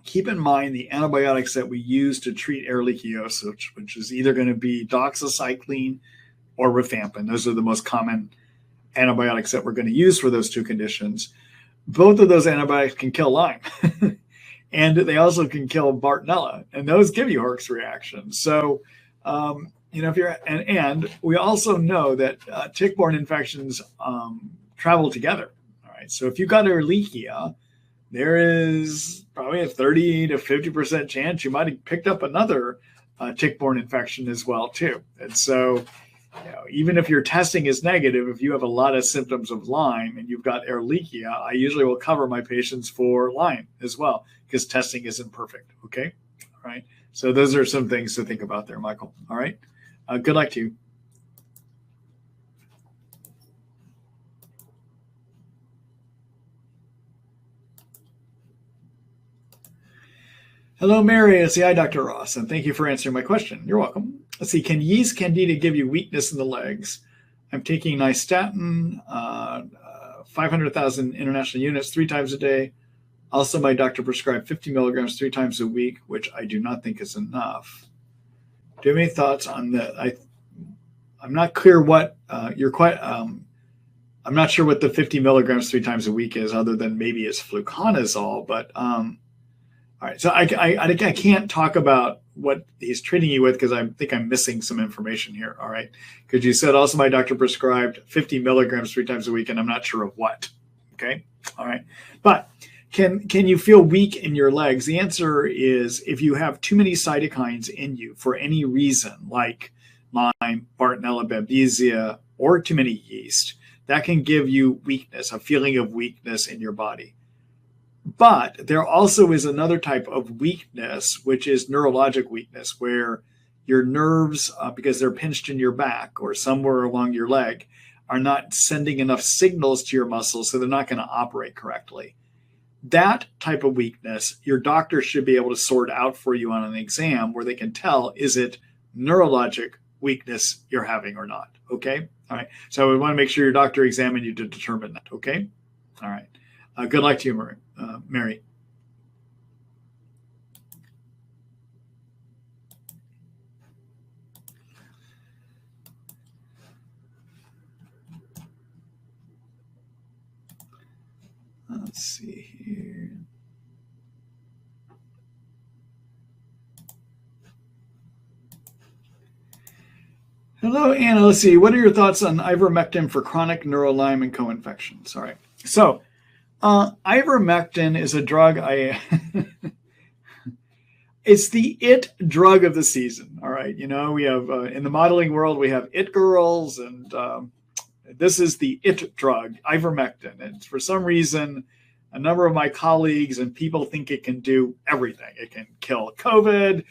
Speaker 1: keep in mind the antibiotics that we use to treat ehrlichiosis, which is either going to be doxycycline or rifampin. Those are the most common antibiotics that we're going to use for those two conditions. Both of those antibiotics can kill Lyme. And they also can kill Bartonella, and those give you Herx reactions. So, if you're, and we also know that tick-borne infections travel together. All right. So if you got Ehrlichia, there is probably a 30 to 50% chance you might have picked up another tick-borne infection as well, too. And so, even if your testing is negative, if you have a lot of symptoms of Lyme and you've got Ehrlichia, I usually will cover my patients for Lyme as well because testing isn't perfect. Okay. All right. So those are some things to think about there, Michael. All right. Good luck to you. Hello, Mary. It's the eye, Dr. Ross, and thank you for answering my question. You're welcome. Let's see. Can yeast candida give you weakness in the legs? I'm taking nystatin, 500,000 international units 3 times a day. Also, my doctor prescribed 50 milligrams 3 times a week, which I do not think is enough. Do you have any thoughts on that? I'm not clear what you're quite. I'm not sure what the 50 milligrams 3 times a week is, other than maybe it's fluconazole. But all right, so I can't talk about what he's treating you with because I think I'm missing some information here. All right, because you said also my doctor prescribed 50 milligrams 3 times a week, and I'm not sure of what. Okay, all right, but can you feel weak in your legs? The answer is if you have too many cytokines in you for any reason, like Lyme, Bartonella, Babesia, or too many yeast, that can give you weakness, a feeling of weakness in your body. But there also is another type of weakness, which is neurologic weakness, where your nerves, because they're pinched in your back or somewhere along your leg, are not sending enough signals to your muscles, so they're not going to operate correctly. That type of weakness, your doctor should be able to sort out for you on an exam where they can tell, is it neurologic weakness you're having or not? Okay. All right. So we want to make sure your doctor examined you to determine that. Okay. All right. Good luck to you, Mary. Let's see here. Hello, Anna. Let's see. What are your thoughts on ivermectin for chronic neurolyme and co-infections? All right. So ivermectin is a drug It's the it drug of the season. All right. We have in the modeling world, we have it girls, and this is the it drug, ivermectin. And for some reason, a number of my colleagues and people think it can do everything. It can kill COVID.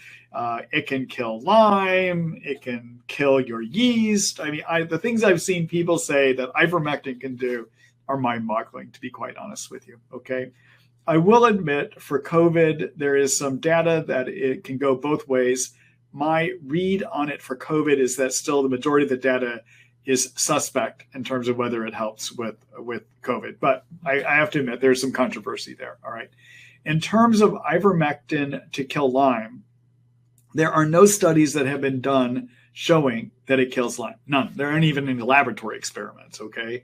Speaker 1: It can kill Lyme. It can kill your yeast. I mean, the things I've seen people say that ivermectin can do are mind-boggling, to be quite honest with you. Okay. I will admit for COVID, there is some data that it can go both ways. My read on it for COVID is that still the majority of the data is suspect in terms of whether it helps with COVID. But I have to admit, there's some controversy there. All right. In terms of ivermectin to kill Lyme, there are no studies that have been done showing that it kills Lyme. None. There aren't even any laboratory experiments. Okay.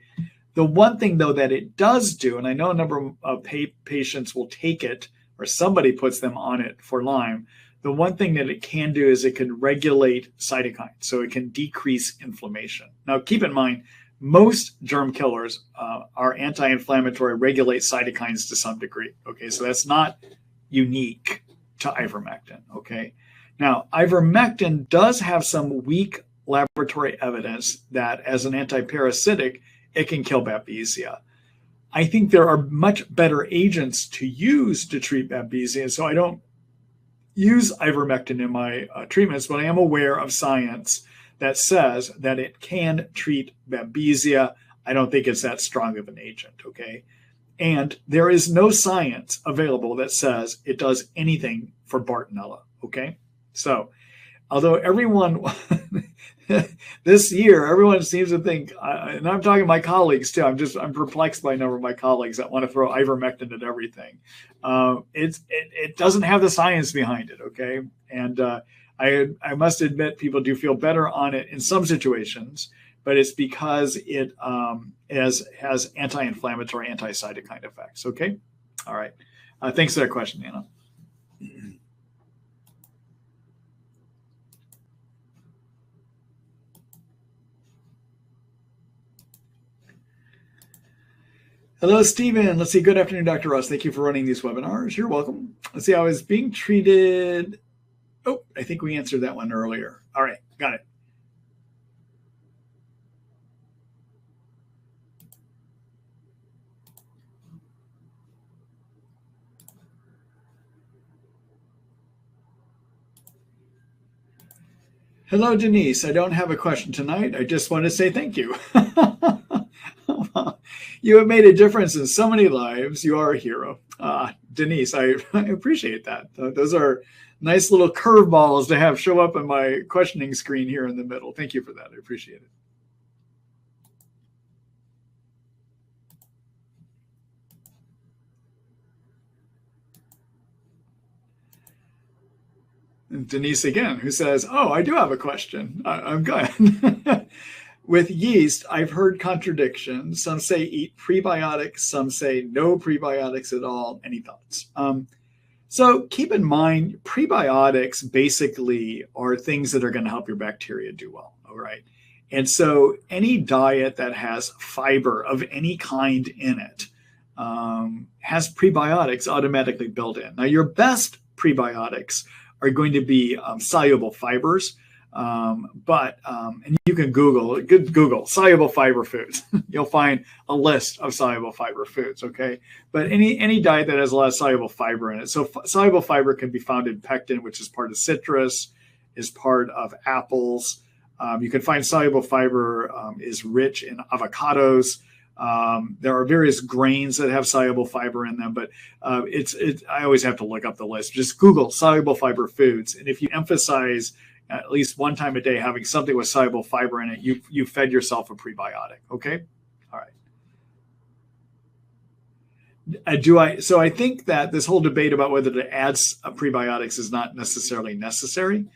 Speaker 1: The one thing, though, that it does do, and I know a number of patients will take it or somebody puts them on it for Lyme, the one thing that it can do is it can regulate cytokines, so it can decrease inflammation. Now, keep in mind, most germ killers are anti-inflammatory, regulate cytokines to some degree. Okay, so that's not unique to ivermectin. Okay, now ivermectin does have some weak laboratory evidence that as an antiparasitic, it can kill Babesia. I think there are much better agents to use to treat Babesia, so I don't use ivermectin in my treatments, but I am aware of science that says that it can treat Babesia. I don't think it's that strong of an agent, okay? And there is no science available that says it does anything for Bartonella, okay? So, although everyone, this year, everyone seems to think, and I'm talking to my colleagues too, I'm perplexed by a number of my colleagues that want to throw ivermectin at everything. It doesn't have the science behind it, okay? And I must admit, people do feel better on it in some situations, but it's because it has anti-inflammatory, anti-cytokine effects, okay? All right. Thanks for that question, Anna. Hello, Stephen. Let's see. Good afternoon, Dr. Ross. Thank you for running these webinars. You're welcome. Let's see. I was being treated. Oh, I think we answered that one earlier. All right. Got it. Hello, Denise. I don't have a question tonight. I just want to say thank you. You have made a difference in so many lives. You are a hero. Denise, I appreciate that. Those are nice little curveballs to have show up on my questioning screen here in the middle. Thank you for that. I appreciate it. And Denise again, who says, oh, I do have a question. I'm good. With yeast, I've heard contradictions. Some say eat prebiotics. Some say no prebiotics at all. Any thoughts? So keep in mind, prebiotics basically are things that are going to help your bacteria do well. All right. And so any diet that has fiber of any kind in it has prebiotics automatically built in. Now, your best prebiotics are going to be soluble fibers. And you can Google soluble fiber foods. You'll find a list of soluble fiber foods. Okay. But any diet that has a lot of soluble fiber in it. So soluble fiber can be found in pectin, which is part of citrus, is part of apples. You can find soluble fiber is rich in avocados. There are various grains that have soluble fiber in them, but I always have to look up the list. Just Google soluble fiber foods. And if you emphasize at least one time a day having something with soluble fiber in it, you fed yourself a prebiotic. Okay. All right. So I think that this whole debate about whether to add prebiotics is not necessarily necessary.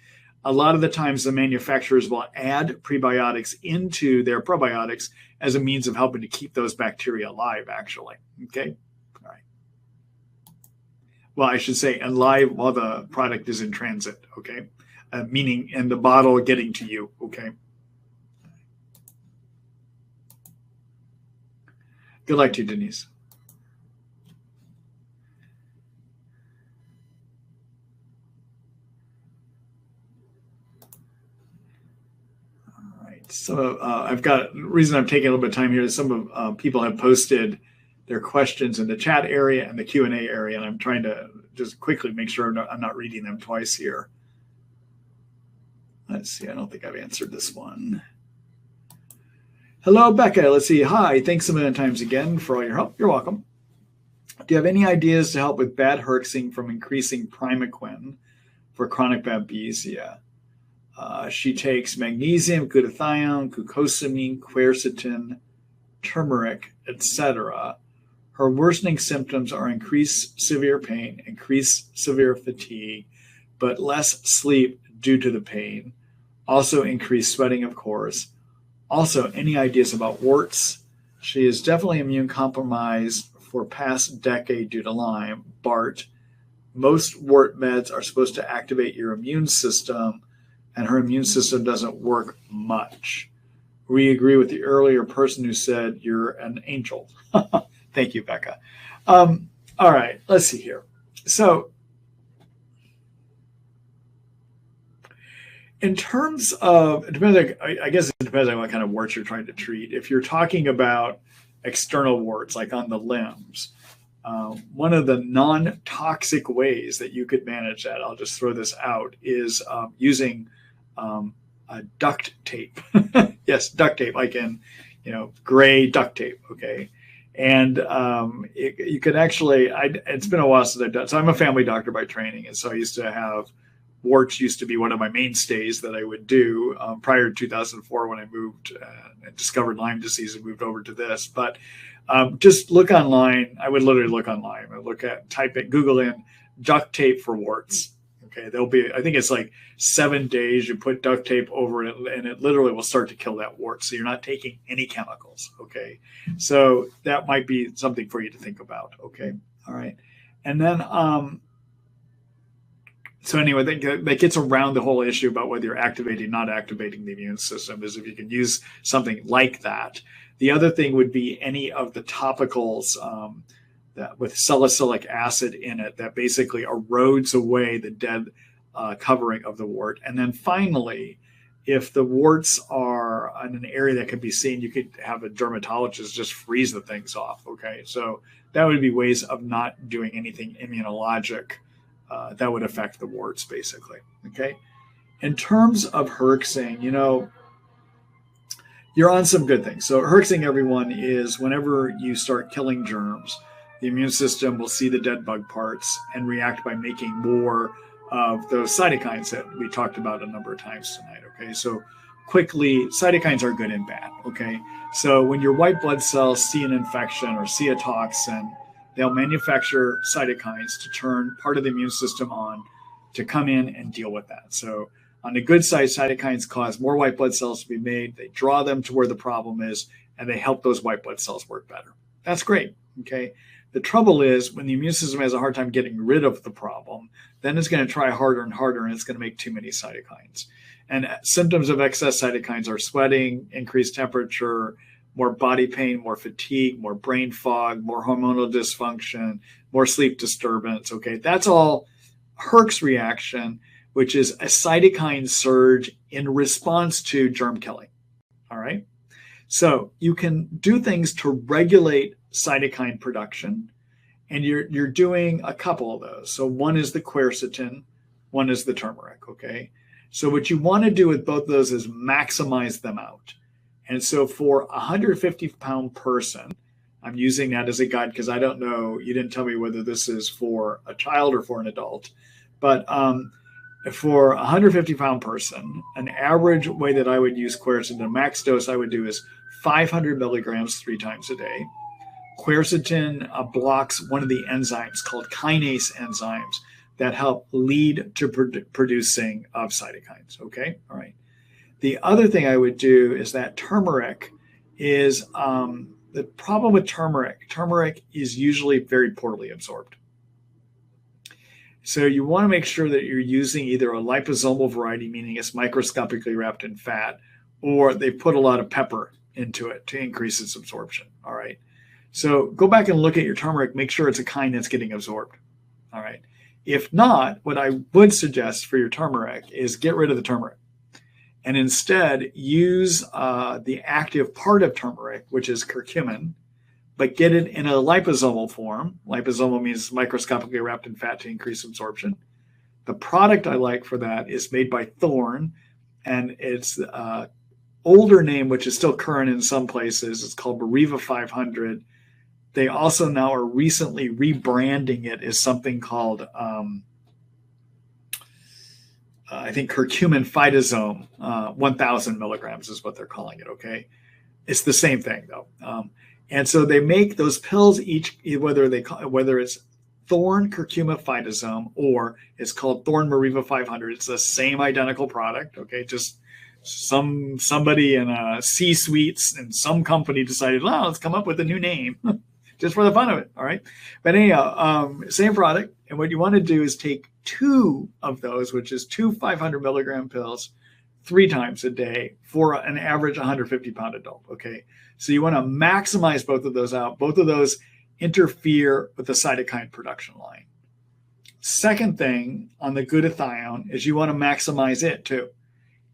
Speaker 1: A lot of the times the manufacturers will add prebiotics into their probiotics as a means of helping to keep those bacteria alive, actually. Okay. All right. Well, I should say alive while the product is in transit. Okay. Meaning in the bottle getting to you. Okay. Good luck to you, Denise. right. So I've got the reason I'm taking a little bit of time here is some of people have posted their questions in the chat area and the Q&A area, and I'm trying to just quickly make sure I'm not reading them twice here. Let's see. I don't think I've answered this one. Hello, Becca. Let's see. Hi. Thanks a million times again for all your help. You're welcome. Do you have any ideas to help with bad herxing from increasing primaquine for chronic babesia? She takes magnesium, glutathione, glucosamine, quercetin, turmeric, etc. Her worsening symptoms are increased severe pain, increased severe fatigue, but less sleep due to the pain. Also increased sweating, of course. Also, any ideas about warts? She is definitely immune compromised for past decade due to Lyme, Bart. Most wart meds are supposed to activate your immune system, and her immune system doesn't work much. We agree with the earlier person who said you're an angel. Thank you, Becca. All right, let's see here. So in terms of, I guess it depends on what kind of warts you're trying to treat. If you're talking about external warts, like on the limbs, one of the non-toxic ways that you could manage that, I'll just throw this out, is using a duct tape. Yes, duct tape, like in, gray duct tape, okay? And you could actually, it's been a while since I've done, so I'm a family doctor by training, and so I used to have, warts used to be one of my mainstays that I would do prior to 2004 when I moved and discovered Lyme disease and moved over to this. But just look online. I would literally look online. Google in duct tape for warts. Okay, there'll be, I think it's like 7 days. You put duct tape over it, and it literally will start to kill that wart. So you're not taking any chemicals. Okay, so that might be something for you to think about. Okay, all right, and then so anyway, that gets around the whole issue about whether you're activating, not activating the immune system, is if you can use something like that. The other thing would be any of the topicals that with salicylic acid in it that basically erodes away the dead covering of the wart. And then finally, if the warts are in an area that can be seen, you could have a dermatologist just freeze the things off. Okay, so that would be ways of not doing anything immunologic that would affect the warts, basically. Okay, in terms of herxing, you're on some good things. So herxing, everyone, is whenever you start killing germs, the immune system will see the dead bug parts and react by making more of those cytokines that we talked about a number of times tonight. Okay, so quickly, cytokines are good and bad. Okay, so when your white blood cells see an infection or see a toxin, they'll manufacture cytokines to turn part of the immune system on to come in and deal with that. So on the good side, cytokines cause more white blood cells to be made. They draw them to where the problem is, and they help those white blood cells work better. That's great. Okay. The trouble is when the immune system has a hard time getting rid of the problem, then it's going to try harder and harder, and it's going to make too many cytokines. And symptoms of excess cytokines are sweating, increased temperature, more body pain, more fatigue, more brain fog, more hormonal dysfunction, more sleep disturbance. Okay, that's all Herx reaction, which is a cytokine surge in response to germ killing. All right, so you can do things to regulate cytokine production, and you're doing a couple of those. So one is the quercetin, one is the turmeric. Okay, so what you want to do with both of those is maximize them out. And so for a 150-pound person, I'm using that as a guide because I don't know, you didn't tell me whether this is for a child or for an adult, but for a 150-pound person, an average way that I would use quercetin, the max dose I would do is 500 milligrams 3 times a day. Quercetin blocks one of the enzymes called kinase enzymes that help lead to producing of cytokines. Okay, all right. The other thing I would do is that turmeric is, the problem with turmeric is usually very poorly absorbed. So you want to make sure that you're using either a liposomal variety, meaning it's microscopically wrapped in fat, or they put a lot of pepper into it to increase its absorption. All right. So go back and look at your turmeric, make sure it's a kind that's getting absorbed. All right. If not, what I would suggest for your turmeric is get rid of the turmeric and instead use the active part of turmeric, which is curcumin, but get it in a liposomal form. Liposomal means microscopically wrapped in fat to increase absorption. The product I like for that is made by Thorne, and it's older name, which is still current in some places. It's called Borrelia 500. They also now are recently rebranding it as something called, I think, curcumin phytosome, 1,000 milligrams is what they're calling it, okay? It's the same thing, though. And so they make those pills each, whether it's Thorne curcumin phytosome or it's called Thorne Borrelia 500. It's the same identical product, okay? Just somebody in a C-suites in some company decided, well, let's come up with a new name just for the fun of it, all right? But anyhow, same product. And what you want to do is take 2 of those, which is 2 500 milligram pills 3 times a day for an average 150-pound adult, okay? So you want to maximize both of those out. Both of those interfere with the cytokine production line. Second thing on the glutathione is you want to maximize it too.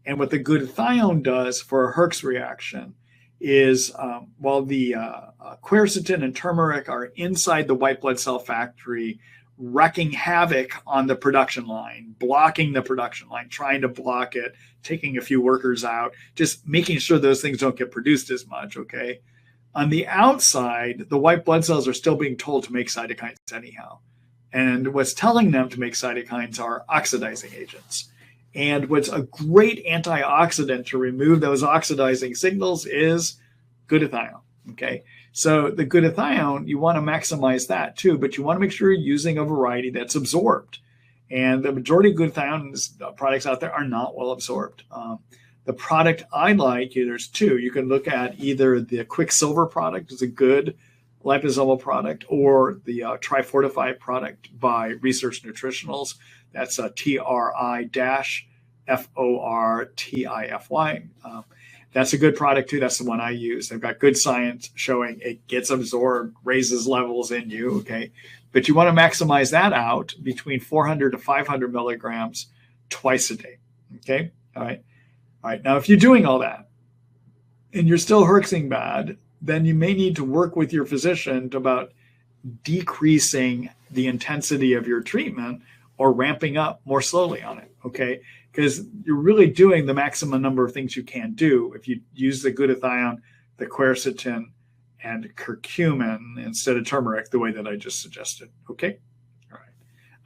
Speaker 1: And what the glutathione does for a Herx reaction is while the quercetin and turmeric are inside the white blood cell factory, wrecking havoc on the production line, blocking the production line, trying to block it, taking a few workers out, just making sure those things don't get produced as much, okay? On the outside, the white blood cells are still being told to make cytokines anyhow. And what's telling them to make cytokines are oxidizing agents. And what's a great antioxidant to remove those oxidizing signals is glutathione, okay? So the glutathione, you want to maximize that too, but you want to make sure you're using a variety that's absorbed. And the majority of glutathione products out there are not well absorbed. The product I like, there's 2. You can look at either the Quicksilver product is a good liposomal product, or the Trifortify product by Research Nutritionals. That's a TRI-FORTIFY. That's a good product too. That's the one I use. They've got good science showing it gets absorbed, raises levels in you, okay? But you want to maximize that out between 400 to 500 milligrams twice a day, okay? All right. All right. Now, if you're doing all that and you're still herxing bad, then you may need to work with your physician about decreasing the intensity of your treatment or ramping up more slowly on it, okay? Because you're really doing the maximum number of things you can do if you use the glutathione, the quercetin, and curcumin instead of turmeric, the way that I just suggested, okay? All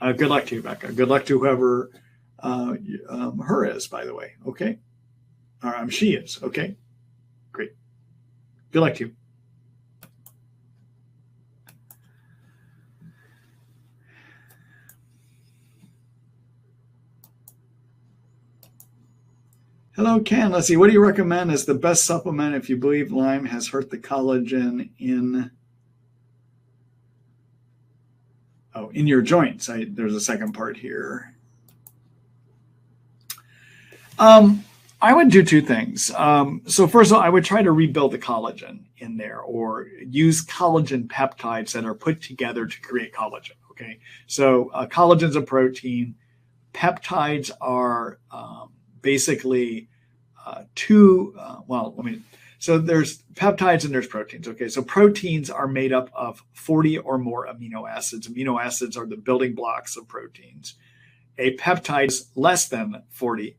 Speaker 1: right. Good luck to you, Becca. Good luck to whoever her is, by the way, okay? Or she is, okay? Great. Good luck to you. Hello, Ken. Let's see. What do you recommend as the best supplement if you believe Lyme has hurt the collagen in your joints? There's a second part here. I would do 2 things. So first of all, I would try to rebuild the collagen in there, or use collagen peptides that are put together to create collagen. Okay. So collagen's a protein. Peptides are basically so there's peptides and there's proteins. Okay. So proteins are made up of 40 or more amino acids. Amino acids are the building blocks of proteins. A peptide is less than 40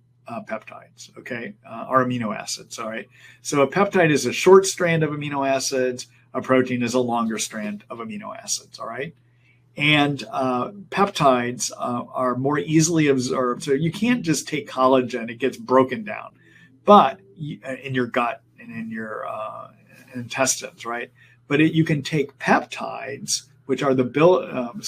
Speaker 1: peptides, okay, are amino acids, all right? So a peptide is a short strand of amino acids. A protein is a longer strand of amino acids, all right? And peptides are more easily absorbed. So you can't just take collagen, it gets broken down. But in your gut and in your intestines, right? But you can take peptides, which are the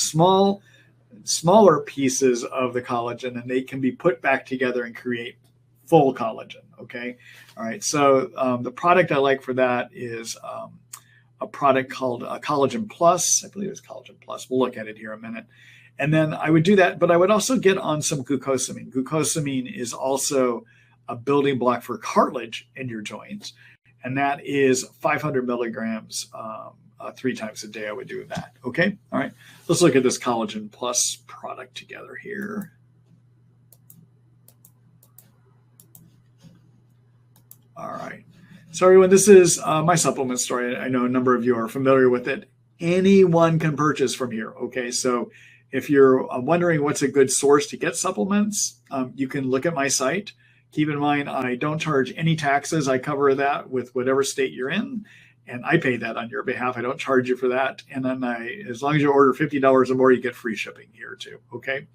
Speaker 1: smaller pieces of the collagen, and they can be put back together and create full collagen, okay? All right, so the product I like for that is a product called Collagen Plus. I believe it's Collagen Plus. We'll look at it here in a minute. And then I would do that, but I would also get on some glucosamine. Glucosamine is also a building block for cartilage in your joints, and that is 500 milligrams 3 times a day. I would do that, okay? All right, let's look at this Collagen Plus product together here. All right. So everyone, this is my supplement story. I know a number of you are familiar with it. Anyone can purchase from here. Okay. So if you're wondering what's a good source to get supplements, you can look at my site. Keep in mind, I don't charge any taxes. I cover that with whatever state you're in, and I pay that on your behalf. I don't charge you for that. And then as long as you order $50 or more, you get free shipping here too. Okay.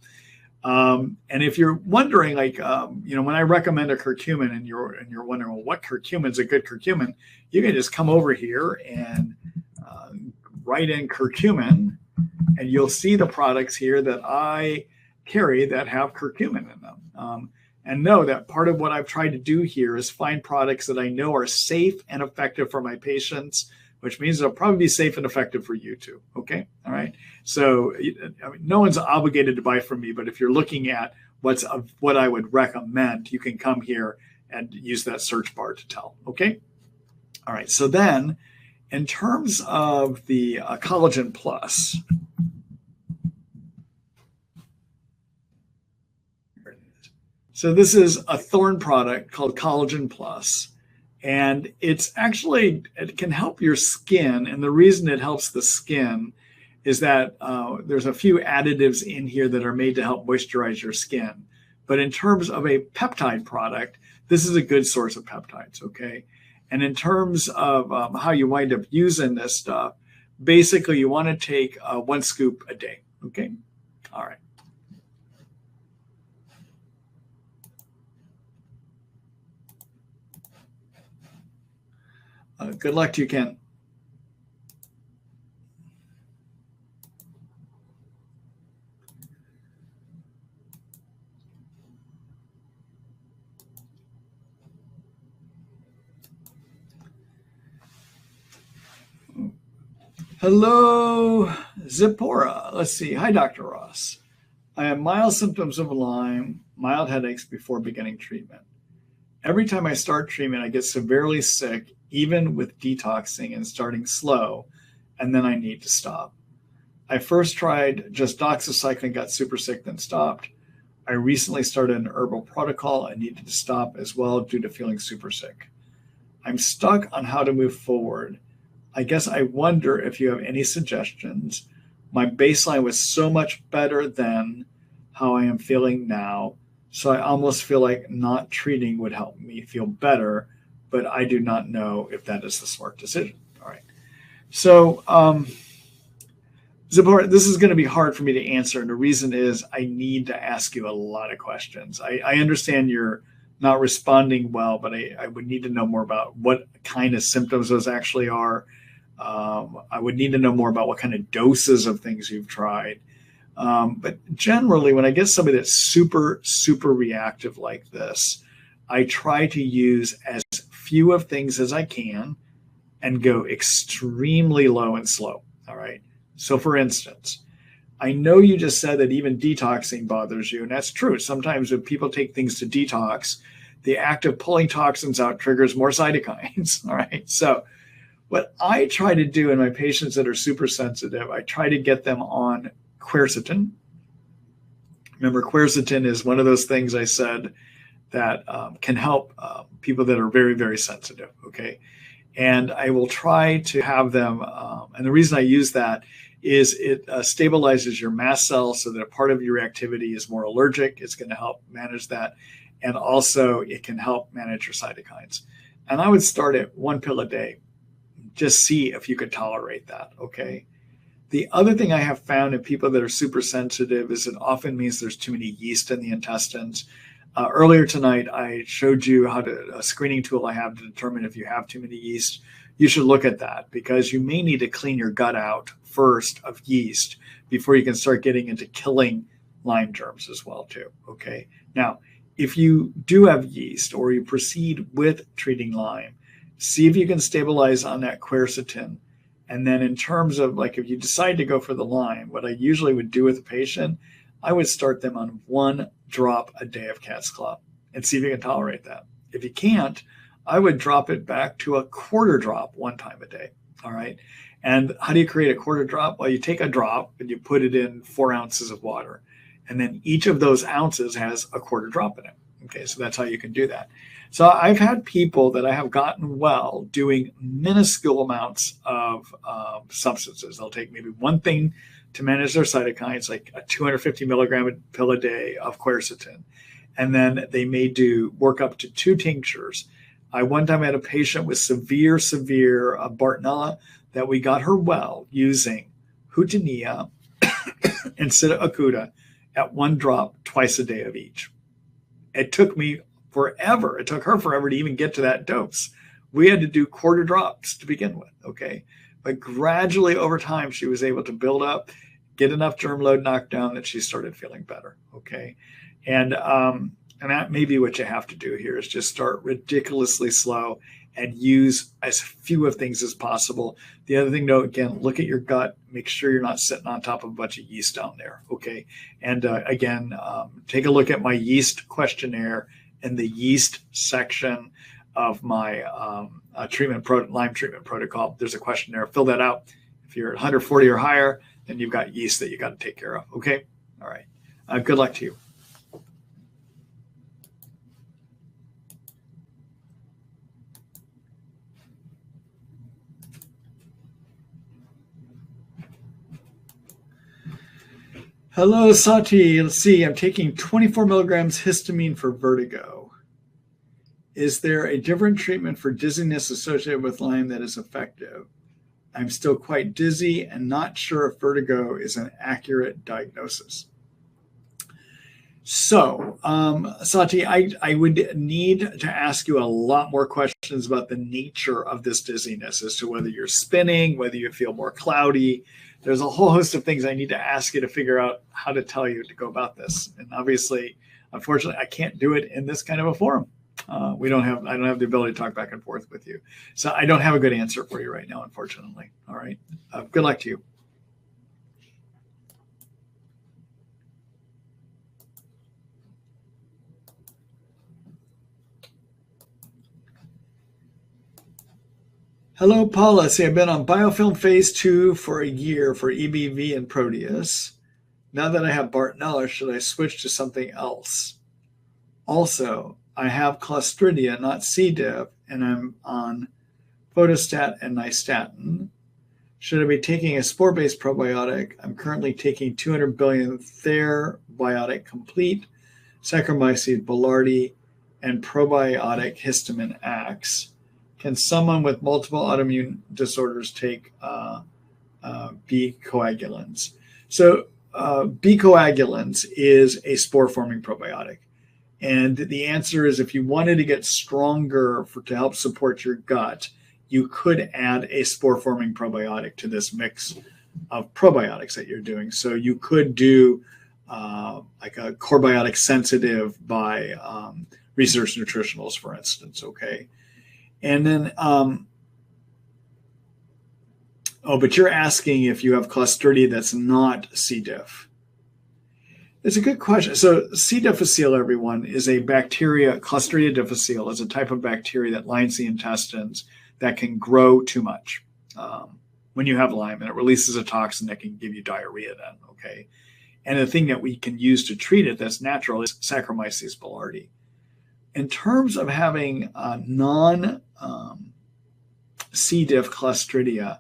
Speaker 1: And if you're wondering, like, when I recommend a curcumin and you're wondering, well, what curcumin is a good curcumin, you can just come over here and write in curcumin, and you'll see the products here that I carry that have curcumin in them. And know that part of what I've tried to do here is find products that I know are safe and effective for my patients, which means they'll probably be safe and effective for you too. Okay. All right. So no one's obligated to buy from me, but if you're looking at what I would recommend, you can come here and use that search bar to tell. Okay. All right. So then in terms of the Collagen Plus, so this is a Thorne product called Collagen Plus, and it can help your skin. And the reason it helps the skin is that there's a few additives in here that are made to help moisturize your skin. But in terms of a peptide product, this is a good source of peptides, okay? And in terms of how you wind up using this stuff, basically you want to take 1 scoop a day, okay? All right. Good luck to you, Ken. Hello, Zipporah. Let's see. Hi, Dr. Ross. I have mild symptoms of Lyme, mild headaches before beginning treatment. Every time I start treatment, I get severely sick, even with detoxing and starting slow, and then I need to stop. I first tried just doxycycline, got super sick, then stopped. I recently started an herbal protocol and needed to stop as well due to feeling super sick. I'm stuck on how to move forward. I guess I wonder if you have any suggestions. My baseline was so much better than how I am feeling now, so I almost feel like not treating would help me feel better, but I do not know if that is the smart decision. All right. So, Zipporah, this is going to be hard for me to answer. And the reason is I need to ask you a lot of questions. I understand you're not responding well, but I would need to know more about what kind of symptoms those actually are. I would need to know more about what kind of doses of things you've tried. But generally, when I get somebody that's super, super reactive like this, I try to use as few of things as I can and go extremely low and slow. All right. So for instance, I know you just said that even detoxing bothers you, and that's true. Sometimes when people take things to detox, the act of pulling toxins out triggers more cytokines. All right. So what I try to do in my patients that are super sensitive, I try to get them on quercetin. Remember, quercetin is one of those things I said that can help people that are very, very sensitive, okay? And I will try to have them, and the reason I use that is it stabilizes your mast cells so that a part of your reactivity is more allergic. It's going to help manage that. And also it can help manage your cytokines. And I would start at 1 pill a day. Just see if you could tolerate that, okay? The other thing I have found in people that are super sensitive is it often means there's too many yeast in the intestines. Earlier tonight, I showed you a screening tool I have to determine if you have too many yeast. You should look at that because you may need to clean your gut out first of yeast before you can start getting into killing Lyme germs as well too, okay? Now, if you do have yeast or you proceed with treating Lyme, see if you can stabilize on that quercetin. And then in terms of like, if you decide to go for the Lyme, what I usually would do with a patient, I would start them on 1 drop a day of cat's claw and see if you can tolerate that. If you can't, I would drop it back to a 1/4 drop 1 time a day. All right. And how do you create a 1/4 drop? Well, you take a drop and you put it in 4 ounces of water. And then each of those ounces has a 1/4 drop in it. Okay, so that's how you can do that. So I've had people that I have gotten well doing minuscule amounts of substances. They'll take maybe one thing to manage their cytokines, like a 250 milligram pill a day of quercetin. And then they may work up to 2 tinctures. I one time had a patient with severe Bartonella that we got her well using Hutania and Sita acuta at 1 drop twice a day of each. It took me forever. It took her forever to even get to that dose. We had to do quarter drops to begin with, okay? But gradually over time, she was able to build up, get enough germ load knocked down that she started feeling better, okay? And that may be what you have to do here is just start ridiculously slow and use as few of things as possible. The other thing, though, again, look at your gut. Make sure you're not sitting on top of a bunch of yeast down there, okay? And again, take a look at my yeast questionnaire in the yeast section of my Lyme treatment protocol. There's a questionnaire. Fill that out. If you're at 140 or higher, then you've got yeast that you got to take care of, okay? All right. Good luck to you. Hello, Sati. Let's see. I'm taking 24 milligrams histamine for vertigo. Is there a different treatment for dizziness associated with Lyme that is effective? I'm still quite dizzy and not sure if vertigo is an accurate diagnosis. So, Sati, I would need to ask you a lot more questions about the nature of this dizziness as to whether you're spinning, whether you feel more cloudy. There's a whole host of things I need to ask you to figure out how to tell you to go about this. And obviously, unfortunately, I can't do it in this kind of a forum. I don't have the ability to talk back and forth with you. So I don't have a good answer for you right now, unfortunately. All right. Good luck to you. Hello, Paula. See, I've been on biofilm phase 2 for a year for EBV and Proteus. Now that I have Bartonella, should I switch to something else? Also, I have Clostridia, not C. diff, and I'm on photostat and nystatin. Should I be taking a spore-based probiotic? I'm currently taking 200 billion Therabiotic Complete, Saccharomyces boulardii, and probiotic histamine X. Can someone with multiple autoimmune disorders take B coagulans? So B coagulans is a spore-forming probiotic. And the answer is if you wanted to get stronger to help support your gut, you could add a spore-forming probiotic to this mix of probiotics that you're doing. So you could do like a core biotic sensitive by Research Nutritionals, for instance, okay? And then, but you're asking if you have Clostridia that's not C. diff. It's a good question. So C. difficile, everyone, is a bacteria. Clostridia difficile is a type of bacteria that lines the intestines that can grow too much when you have Lyme, and it releases a toxin that can give you diarrhea then, okay? And the thing that we can use to treat it that's natural is Saccharomyces boulardii. In terms of having non-C. diff Clostridia,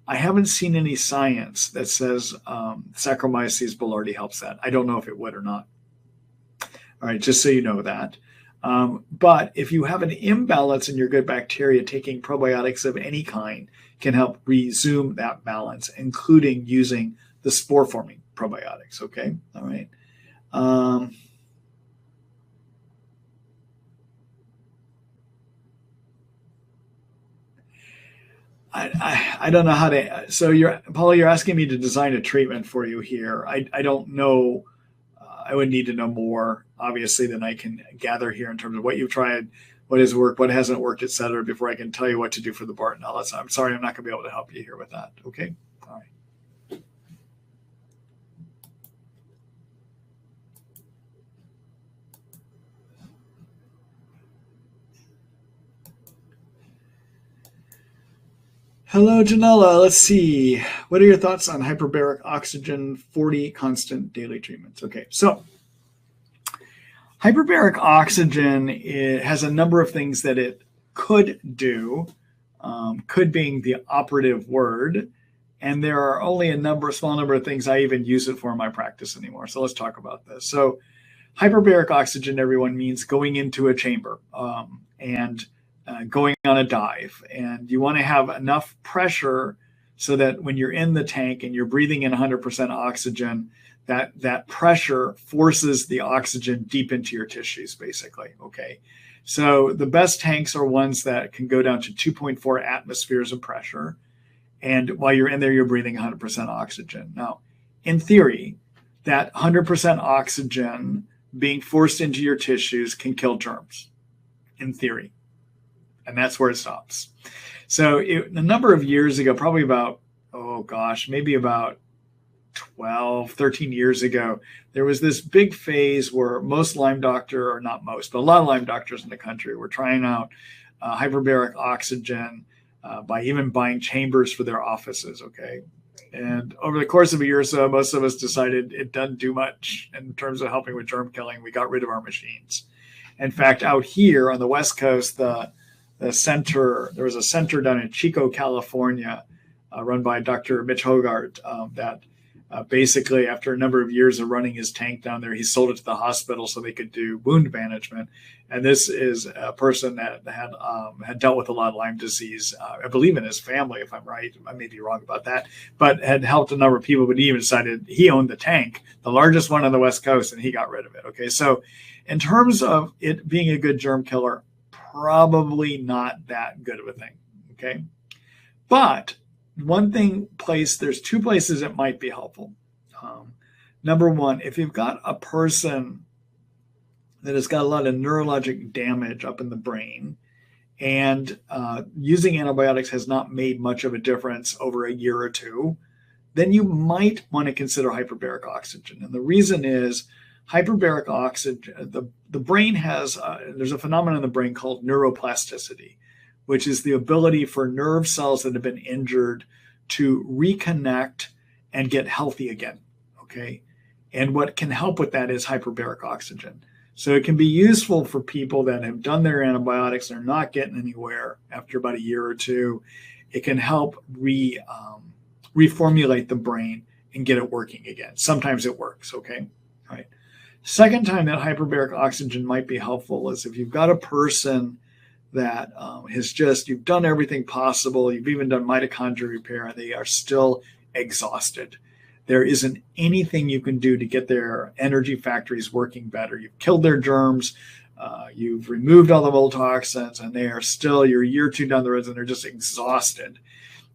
Speaker 1: I haven't seen any science that says Saccharomyces boulardii helps that. I don't know if it would or not. All right, just so you know that. But if you have an imbalance in your gut bacteria, taking probiotics of any kind can help resume that balance, including using the spore-forming probiotics, okay? All right. I don't know how to. So Paula, you're asking me to design a treatment for you here. I don't know. I would need to know more, obviously, than I can gather here in terms of what you've tried, what has worked, what hasn't worked, et cetera, before I can tell you what to do for the Bartonella. So I'm sorry, I'm not going to be able to help you here with that. Okay. All right. Hello, Janella. Let's see. What are your thoughts on hyperbaric oxygen 40 constant daily treatments? Okay, so Hyperbaric oxygen, it has a number of things that it could do, could being the operative word. And there are only a small number of things I even use it for in my practice anymore. So let's talk about this. So hyperbaric oxygen, everyone, means going into a chamber and going on a dive. And you want to have enough pressure so that when you're in the tank and you're breathing in 100% oxygen, that pressure forces the oxygen deep into your tissues, basically. Okay. So the best tanks are ones that can go down to 2.4 atmospheres of pressure. And while you're in there, you're breathing 100% oxygen. Now, in theory, that 100% oxygen being forced into your tissues can kill germs, in theory. And that's where it stops. So a number of years ago, probably about, maybe about 12, 13 years ago, there was this big phase where most Lyme doctor, or not most, but a lot of Lyme doctors in the country were trying out hyperbaric oxygen by even buying chambers for their offices, okay? And over the course of a year or so, most of us decided it doesn't do much in terms of helping with germ killing. We got rid of our machines. In fact, out here on the West Coast, there was a center down in Chico, California, run by Dr. Mitch Hogart, that basically, after a number of years of running his tank down there, he sold it to the hospital so they could do wound management. And this is a person that had dealt with a lot of Lyme disease, I believe in his family, if I'm right. I may be wrong about that, but had helped a number of people. But he even decided he owned the tank, the largest one on the West Coast, and he got rid of it. Okay, so in terms of it being a good germ killer, probably not that good of a thing. Okay, but there's two places it might be helpful. Number one, if you've got a person that has got a lot of neurologic damage up in the brain, and using antibiotics has not made much of a difference over a year or two, then you might want to consider hyperbaric oxygen. And the reason is hyperbaric oxygen, the brain has, there's a phenomenon in the brain called neuroplasticity, which is the ability for nerve cells that have been injured to reconnect and get healthy again, okay? And what can help with that is hyperbaric oxygen. So it can be useful for people that have done their antibiotics and are not getting anywhere after about a year or two. It can help reformulate the brain and get it working again. Sometimes it works, okay? All right. Second time that hyperbaric oxygen might be helpful is if you've got a person that you've done everything possible, you've even done mitochondrial repair, and they are still exhausted. There isn't anything you can do to get their energy factories working better. You've killed their germs, you've removed all the mold toxins, and you're a year or two down the road and they're just exhausted.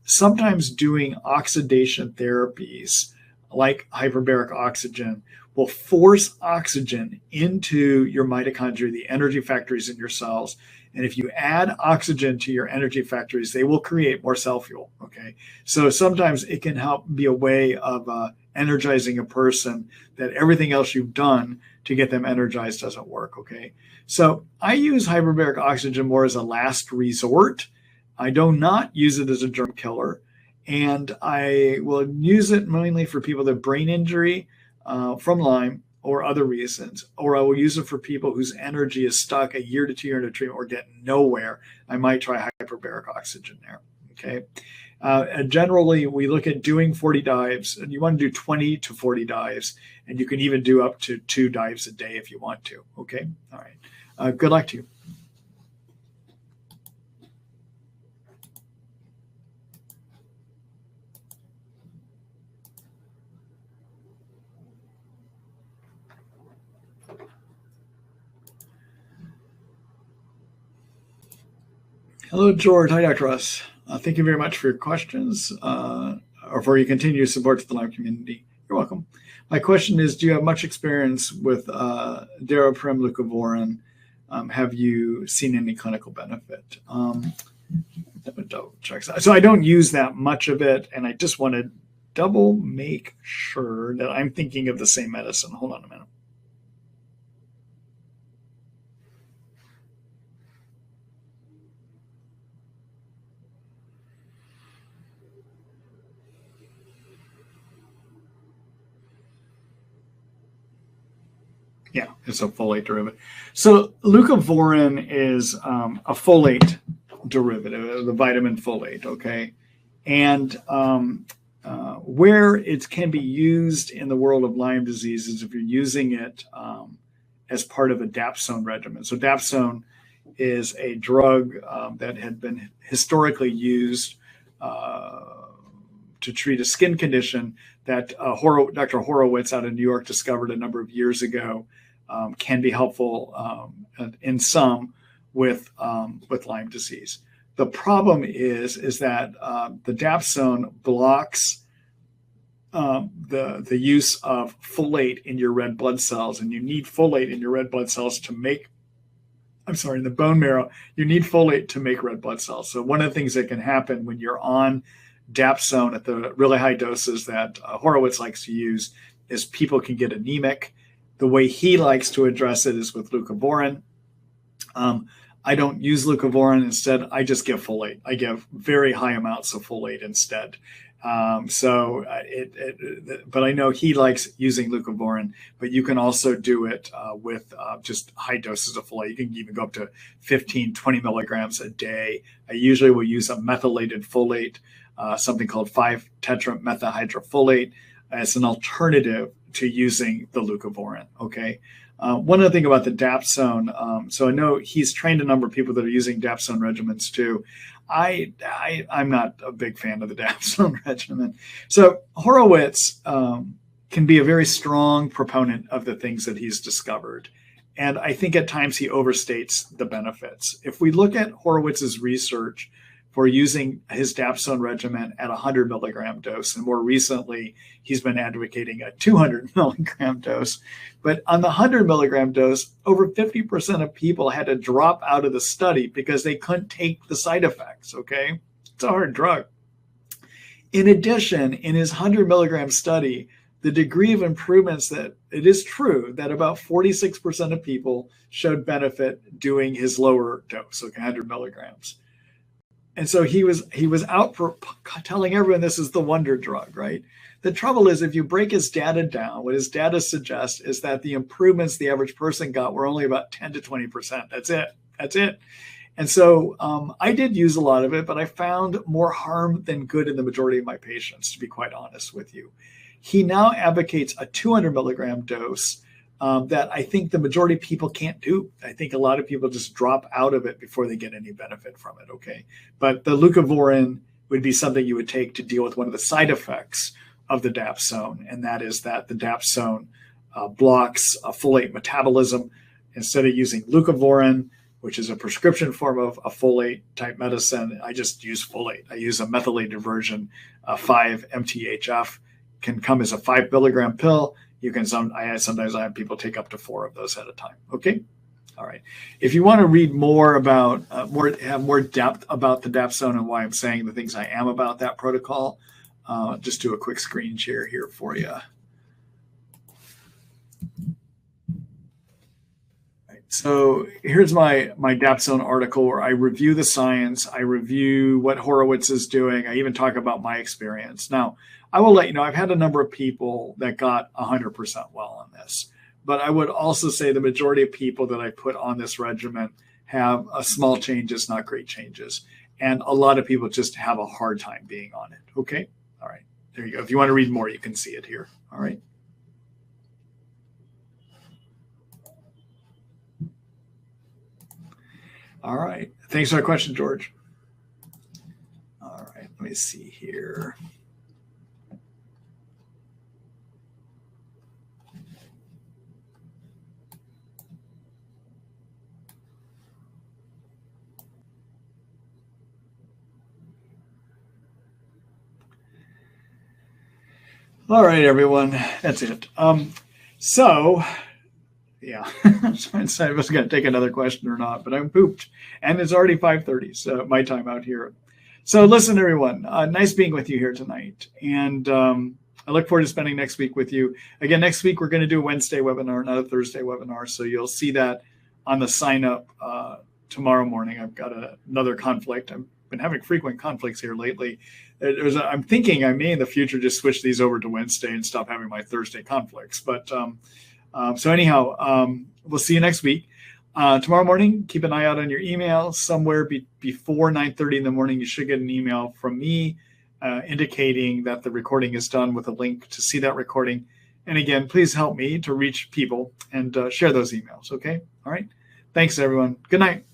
Speaker 1: Sometimes doing oxidation therapies like hyperbaric oxygen will force oxygen into your mitochondria, the energy factories in your cells. And if you add oxygen to your energy factories, they will create more cell fuel, okay? So sometimes it can help be a way of energizing a person that everything else you've done to get them energized doesn't work, okay? So I use hyperbaric oxygen more as a last resort. I do not use it as a germ killer. And I will use it mainly for people that have brain injury from Lyme or other reasons, or I will use it for people whose energy is stuck a year to 2 years into treatment or get nowhere. I might try hyperbaric oxygen there, okay? And generally, we look at doing 40 dives, and you want to do 20 to 40 dives, and you can even do up to 2 dives a day if you want to, okay? All right. Good luck to you. Hello, George. Hi, Dr. Russ. Thank you very much for your questions or for your continued support to the Lyme community. You're welcome. My question is, do you have much experience with daraprim leucovorin? Have you seen any clinical benefit? So I don't use that much of it, and I just want to double make sure that I'm thinking of the same medicine. Hold on a minute. Yeah, it's a folate derivative. So leucovorin is a folate derivative, the vitamin folate, okay? And where it can be used in the world of Lyme disease is if you're using it as part of a dapsone regimen. So dapsone is a drug that had been historically used to treat a skin condition that Dr. Horowitz out of New York discovered a number of years ago. Can be helpful in some with Lyme disease. The problem is that the dapsone blocks the use of folate in your red blood cells, and you need folate in your red blood cells to make. In the bone marrow, you need folate to make red blood cells. So one of the things that can happen when you're on dapsone at the really high doses that Horowitz likes to use is people can get anemic. The way he likes to address it is with leucovorin. I don't use leucovorin. Instead, I just give folate. I give very high amounts of folate instead. But I know he likes using leucovorin, but you can also do it with just high doses of folate. You can even go up to 15, 20 milligrams a day. I usually will use a methylated folate, something called 5-tetramethylhydrofolate, as an alternative to using the leucovorin, okay? One other thing about the dapsone, so I know he's trained a number of people that are using dapsone regimens too. I'm not a big fan of the dapsone regimen. So Horowitz can be a very strong proponent of the things that he's discovered. And I think at times he overstates the benefits. If we look at Horowitz's research for using his dapsone regimen at 100 milligram dose, and more recently, he's been advocating a 200 milligram dose. But on the 100 milligram dose, over 50% of people had to drop out of the study because they couldn't take the side effects, okay? It's a hard drug. In addition, in his 100 milligram study, the degree of improvements that it is true that about 46% of people showed benefit doing his lower dose, okay, 100 milligrams. And so he was out for telling everyone this is the wonder drug, right? The trouble is, if you break his data down, what his data suggests is that the improvements the average person got were only about 10 to 20%. That's it. And so I did use a lot of it, but I found more harm than good in the majority of my patients, to be quite honest with you. He now advocates a 200 milligram dose that I think the majority of people can't do. I think a lot of people just drop out of it before they get any benefit from it, okay? But the leucovorin would be something you would take to deal with one of the side effects of the dapsone, and that is that the dapsone blocks folate metabolism. Instead of using leucovorin, which is a prescription form of a folate-type medicine, I just use folate. I use a methylated version, 5-MTHF, can come as a 5 milligram pill. You can sometimes I have people take up to 4 of those at a time. Okay, all right. If you want to read more about have more depth about the dapsone and why I'm saying the things I am about that protocol, just do a quick screen share here for you. Right, so here's my dapsone article where I review the science, I review what Horowitz is doing, I even talk about my experience. Now, I will let you know, I've had a number of people that got 100% well on this, but I would also say the majority of people that I put on this regimen have small changes, not great changes. And a lot of people just have a hard time being on it. Okay. All right. There you go. If you want to read more, you can see it here. All right. All right. Thanks for that question, George. All right. Let me see here. All right, everyone. That's it. So, yeah, I was going to take another question or not, but I'm pooped. And it's already 5:30, so my time out here. So listen, everyone, nice being with you here tonight. And I look forward to spending next week with you. Again, next week, we're going to do a Wednesday webinar, not a Thursday webinar. So you'll see that on the sign up tomorrow morning. I've got another conflict. I've been having frequent conflicts here lately. I'm thinking I may in the future just switch these over to Wednesday and stop having my Thursday conflicts. But So anyhow, we'll see you next week. Tomorrow morning, keep an eye out on your email. Somewhere before 9:30 in the morning, you should get an email from me indicating that the recording is done with a link to see that recording. And again, please help me to reach people and share those emails, okay? All right. Thanks, everyone. Good night.